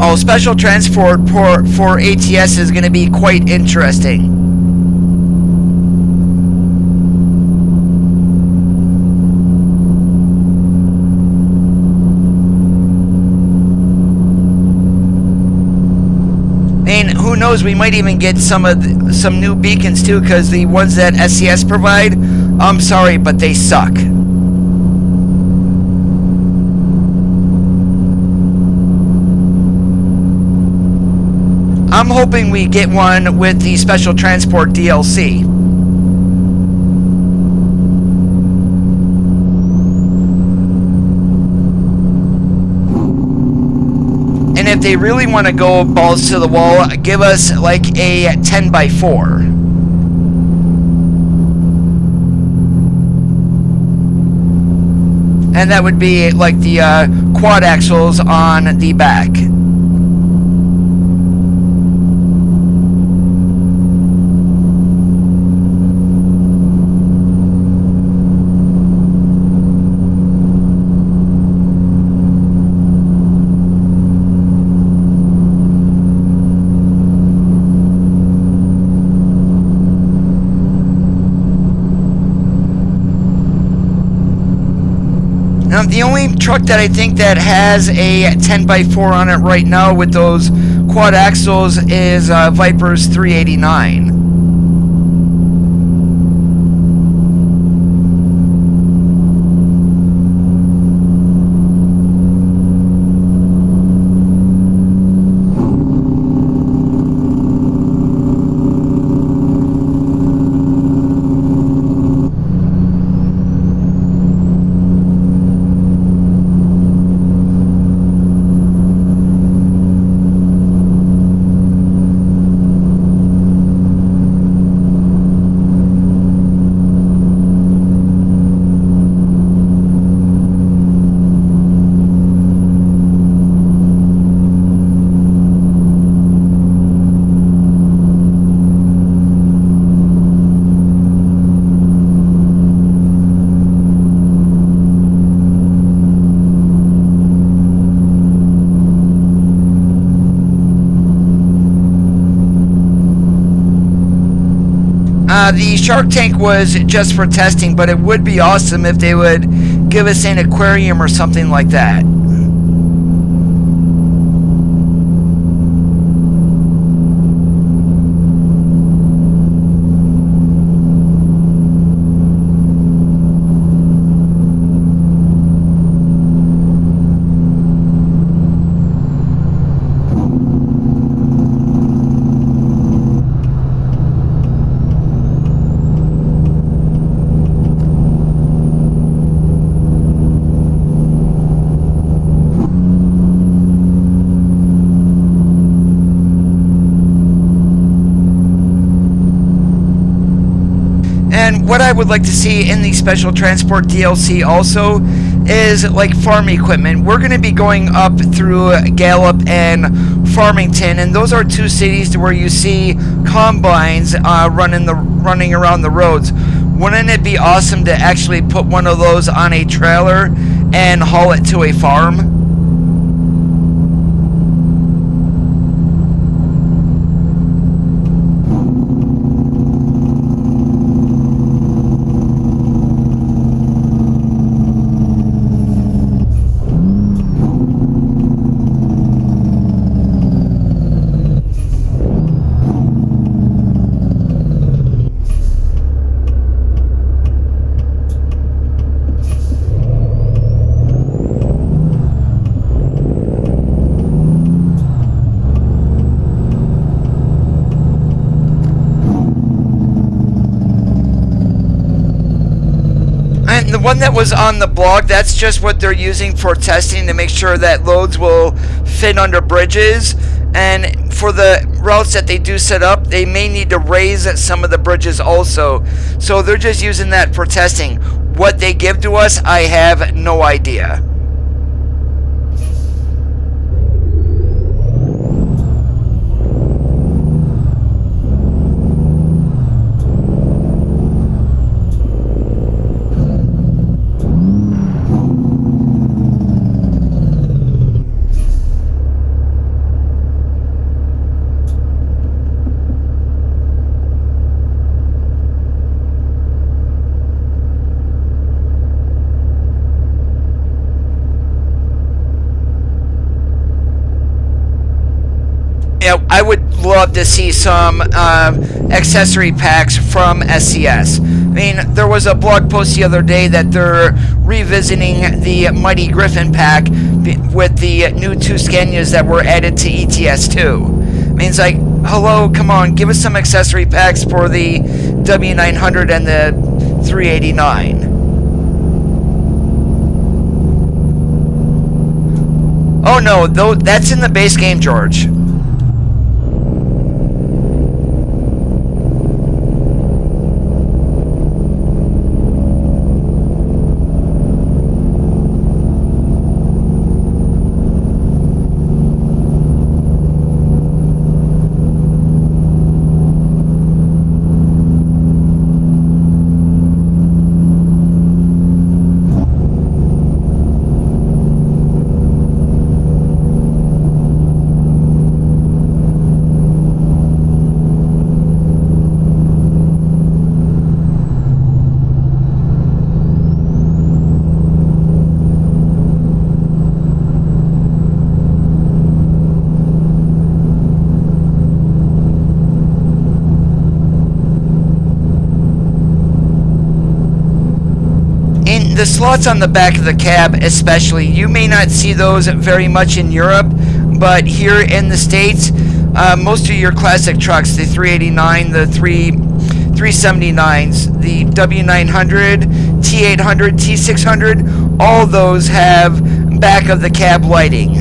Oh, special transport for ATS is going to be quite interesting. And who knows, we might even get some new beacons too, because the ones that SCS provide, I'm sorry, but they suck. I'm hoping we get one with the special transport DLC. And if they really want to go balls to the wall, give us like a 10x4. And that would be like the quad axles on the back. Now, the only truck that I think that has a 10x4 on it right now with those quad axles is Viper's 389. The Shark Tank was just for testing, but it would be awesome if they would give us an aquarium or something like that. And what I would like to see in the special transport DLC also is like farm equipment. We're going to be going up through Gallup and Farmington, and those are two cities where you see combines running around the roads. Wouldn't it be awesome to actually put one of those on a trailer and haul it to a farm? The one that was on the blog, that's just what they're using for testing to make sure that loads will fit under bridges. And for the routes that they do set up, they may need to raise some of the bridges also. So they're just using that for testing. What they give to us, I have no idea. I would love to see some accessory packs from SCS. I mean, there was a blog post the other day that they're revisiting the Mighty Griffin pack with the new two Scanias that were added to ETS2. I mean, it's like, hello, come on, give us some accessory packs for the W900 and the 389. Oh no, that's in the base game, George. The slots on the back of the cab especially, you may not see those very much in Europe, but here in the States, most of your classic trucks, the 389, the 379s, the W900, T800, T600, all those have back of the cab lighting.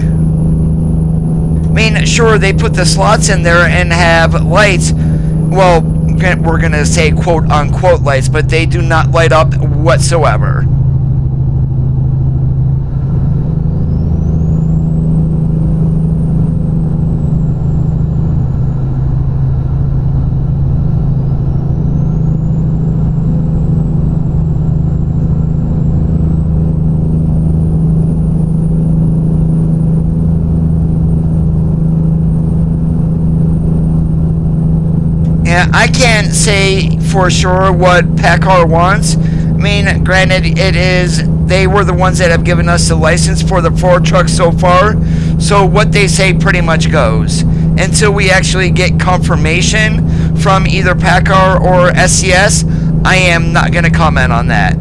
I mean, sure, they put the slots in there and have lights, well, we're going to say quote-unquote lights, but they do not light up whatsoever. I can't say for sure what TrackIR wants. I mean, granted, they were the ones that have given us the license for the 4 trucks so far, so what they say pretty much goes. Until we actually get confirmation from either TrackIR or SCS, I am not going to comment on that.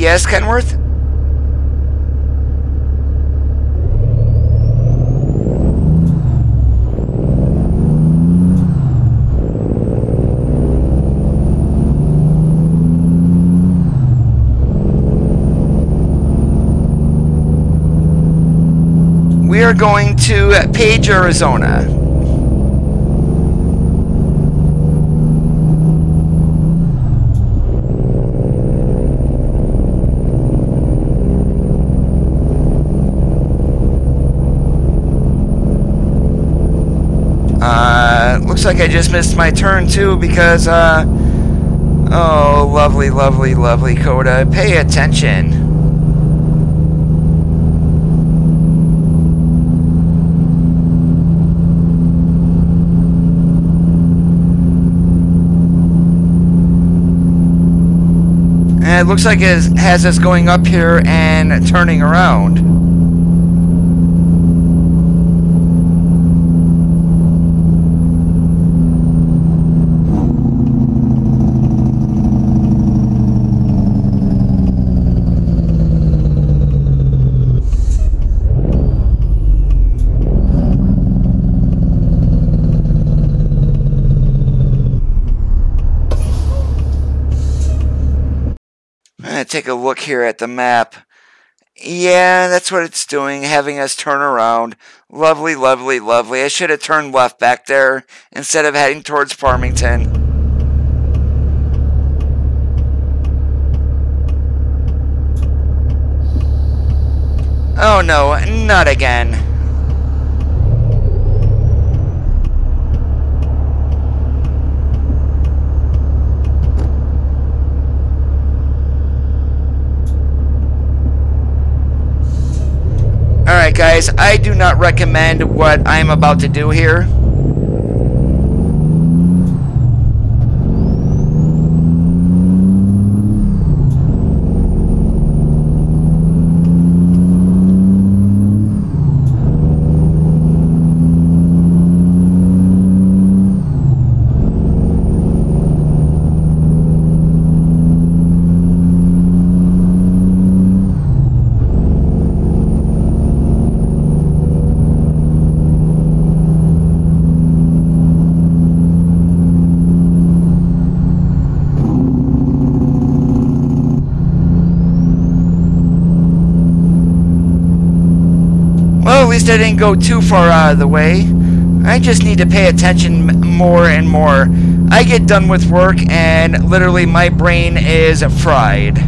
Yes, Kenworth? We are going to Page, Arizona. Looks like I just missed my turn too because, oh, lovely, lovely, lovely, Coda. Pay attention. And it looks like it has us going up here and turning around. Take a look here at the map. Yeah, that's what it's doing, having us turn around. Lovely, lovely, lovely. I should have turned left back there instead of heading towards Farmington. Oh no, not again. Alright guys, I do not recommend what I'm about to do here. Well, at least I didn't go too far out of the way. I just need to pay attention more and more. I get done with work and literally my brain is fried.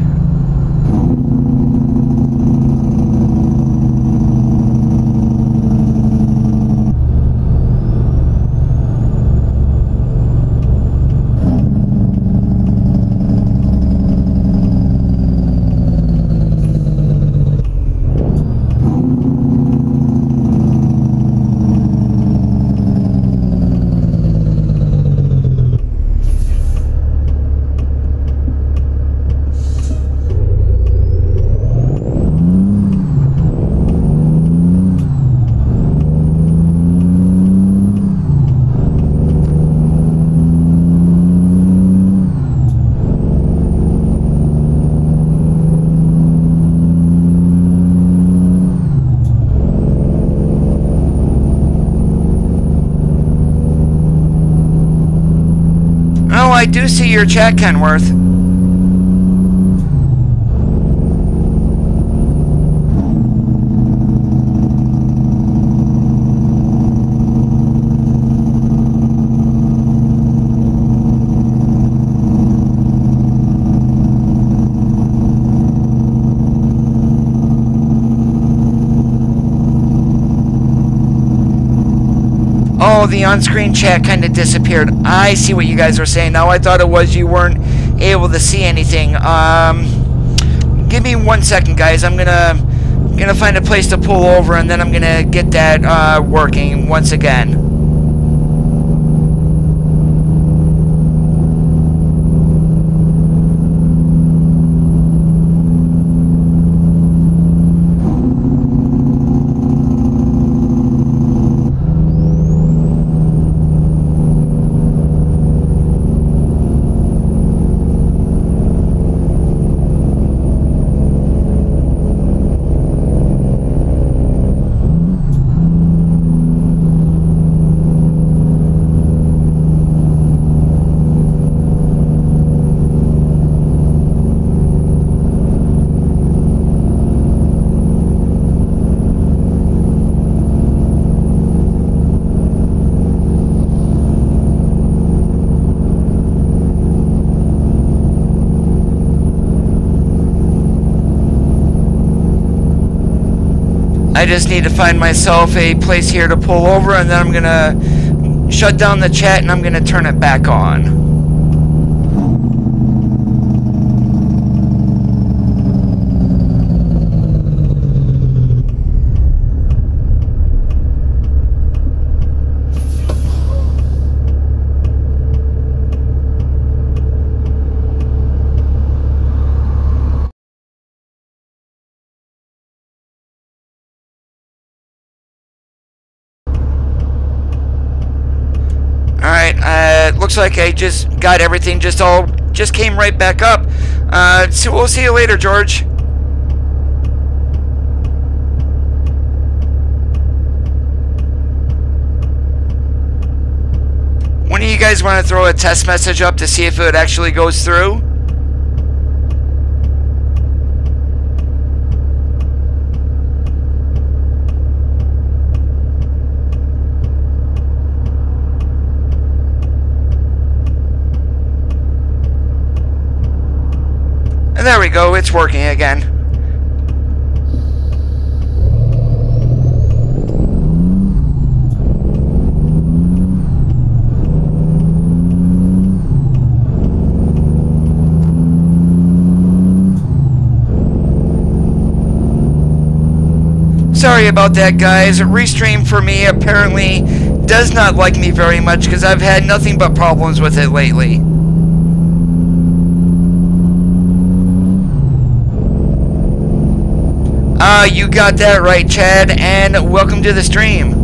I do see your chat, Kenworth. Oh, the on-screen chat kind of disappeared. I see what you guys are saying now. I thought it was you weren't able to see anything. Give me 1 second, guys. I'm gonna find a place to pull over, and then I'm gonna get that working once again. I just need to find myself a place here to pull over, and then I'm gonna shut down the chat and I'm gonna turn it back on. Alright, looks like I just got everything just came right back up. So we'll see you later, George. When do you guys want to throw a test message up to see if it actually goes through? And there we go, it's working again. Sorry about that, guys. Restream for me apparently does not like me very much because I've had nothing but problems with it lately. You got that right, Chad, and welcome to the stream.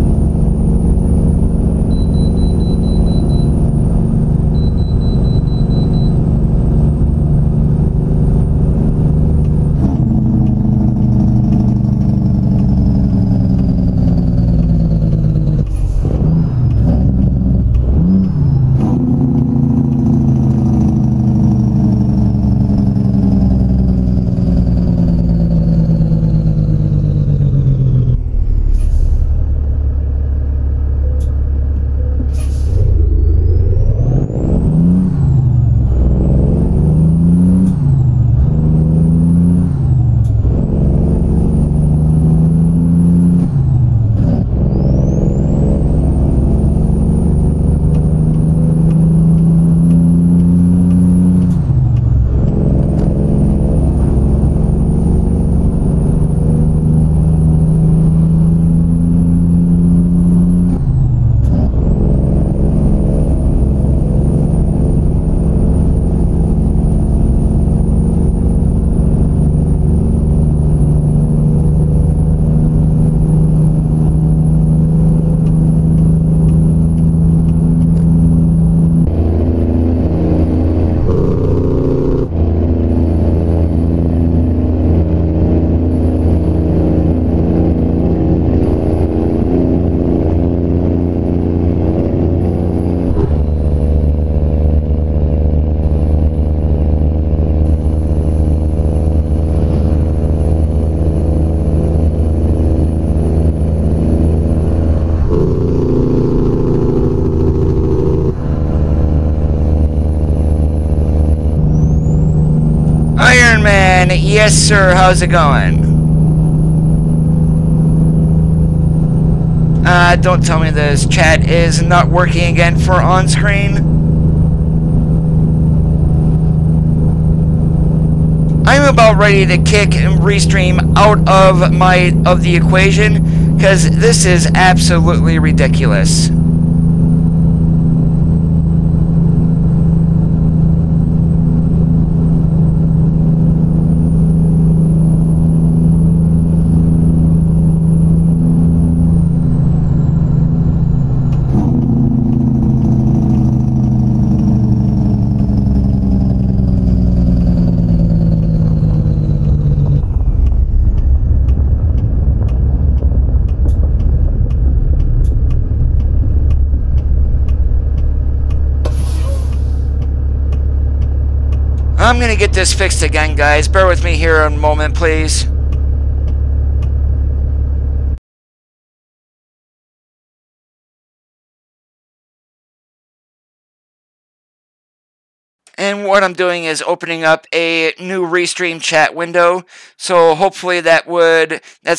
Iron Man, yes sir, how's it going? Don't tell me this chat is not working again for on-screen. I'm about ready to kick and restream out of the equation, because this is absolutely ridiculous. I'm gonna get this fixed again, guys. Bear with me here a moment, please. And what I'm doing is opening up a new restream chat window. So hopefully that's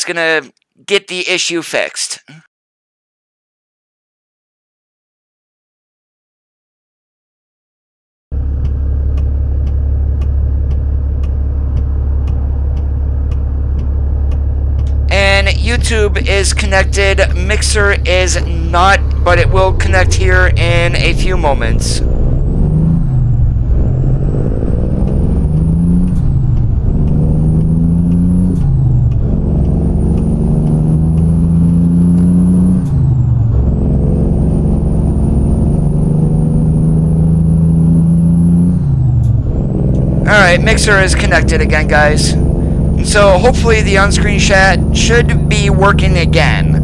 gonna get the issue fixed. And YouTube is connected, Mixer is not, but it will connect here in a few moments. Alright, Mixer is connected again, guys. So hopefully the on-screen chat should be working again.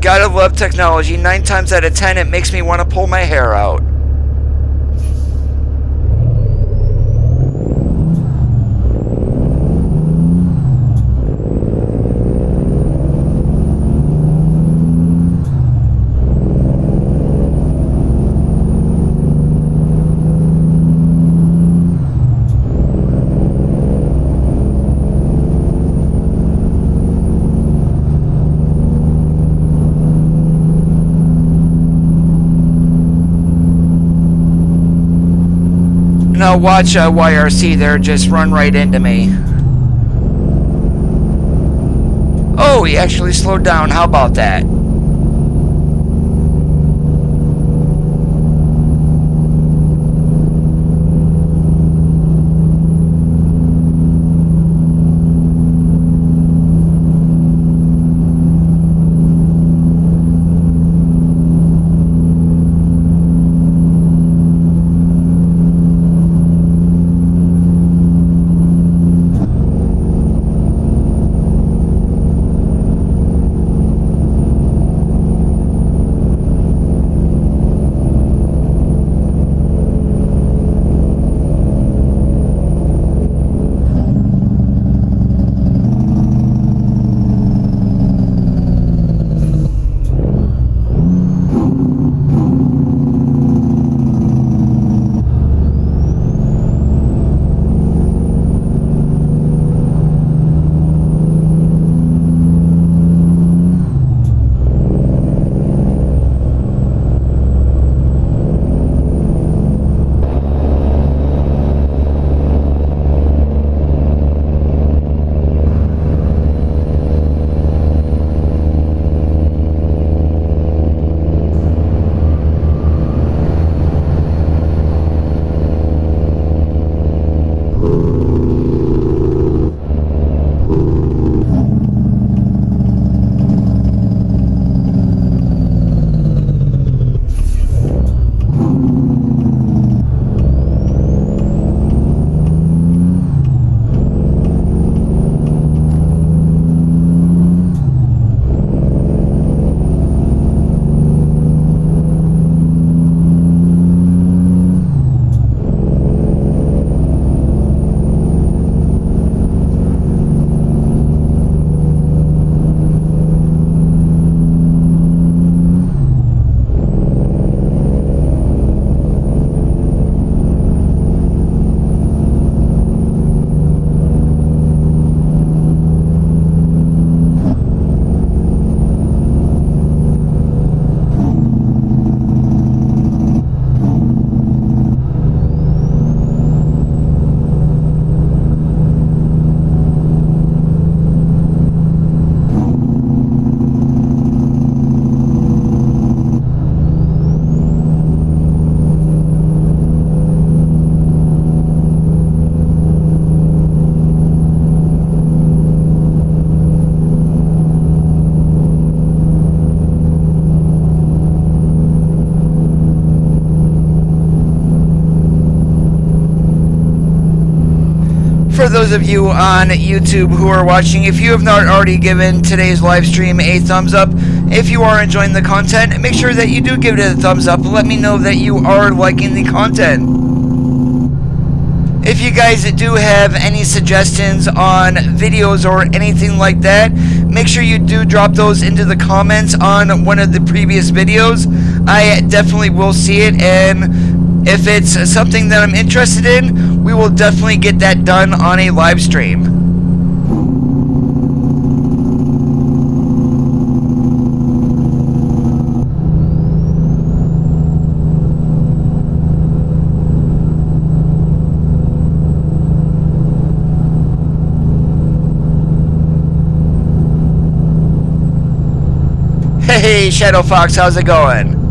Gotta love technology. 9 times out of 10 it makes me want to pull my hair out. Now watch YRC there just run right into me. Oh, he actually slowed down. How about that? of you on YouTube who are watching, if you have not already given today's live stream a thumbs up, if you are enjoying the content, make sure that you do give it a thumbs up. Let me know that you are liking the content. If you guys do have any suggestions on videos or anything like that, make sure you do drop those into the comments on one of the previous videos. I definitely will see it, and if it's something that I'm interested in, we will definitely get that done on a live stream. Hey, Shadow Fox, how's it going?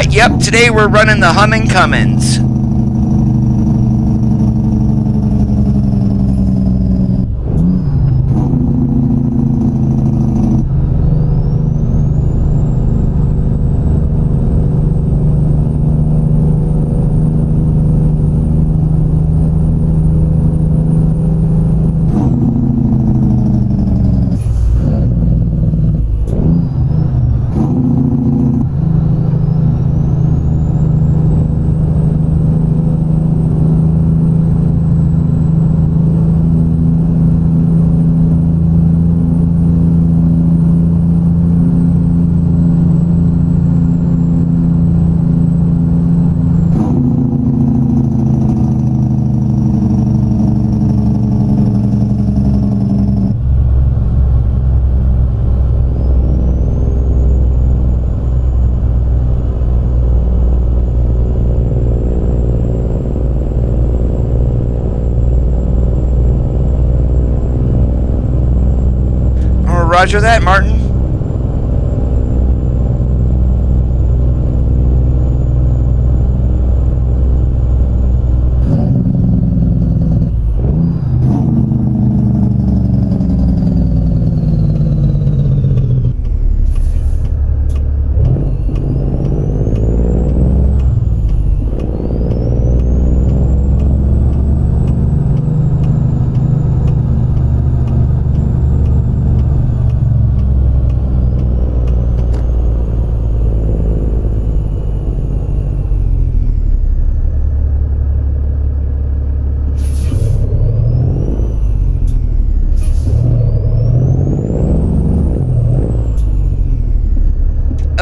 Yep, today we're running the Hummin Cummins. Roger that, Martin.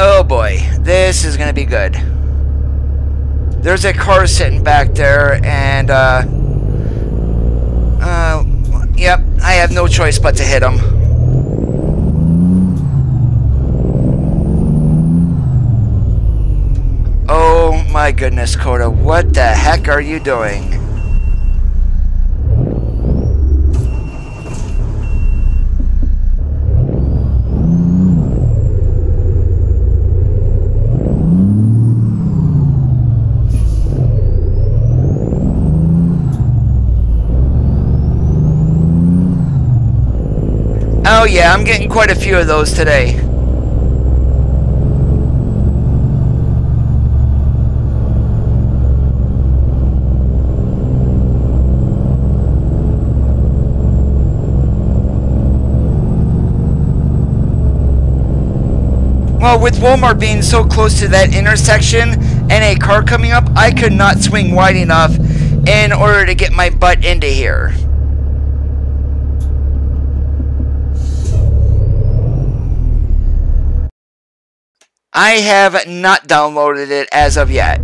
Oh boy, this is gonna be good. There's a car sitting back there, and yep, I have no choice but to hit him. Oh my goodness, Coda, what the heck are you doing? Oh yeah, I'm getting quite a few of those today. Well, with Walmart being so close to that intersection and a car coming up, I could not swing wide enough in order to get my butt into here. I have not downloaded it as of yet.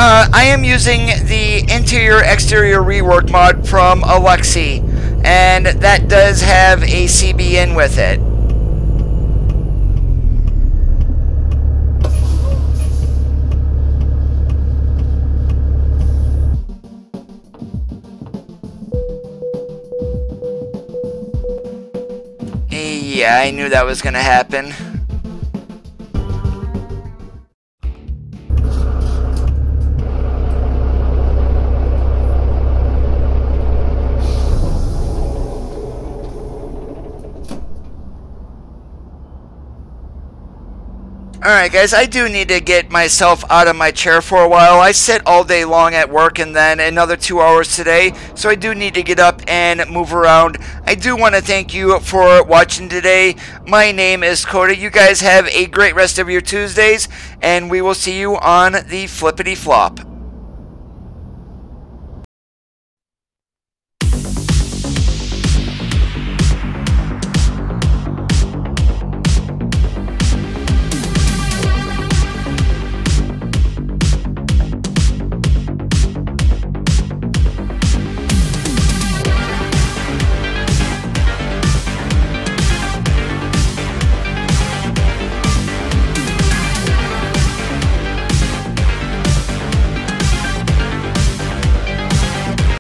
I am using the interior-exterior rework mod from Alexi, and that does have a CB in with it. Yeah, I knew that was going to happen. Alright guys, I do need to get myself out of my chair for a while. I sit all day long at work and then another 2 hours today, so I do need to get up and move around. I do want to thank you for watching today. My name is Coda. You guys have a great rest of your Tuesdays, and we will see you on the flippity flop.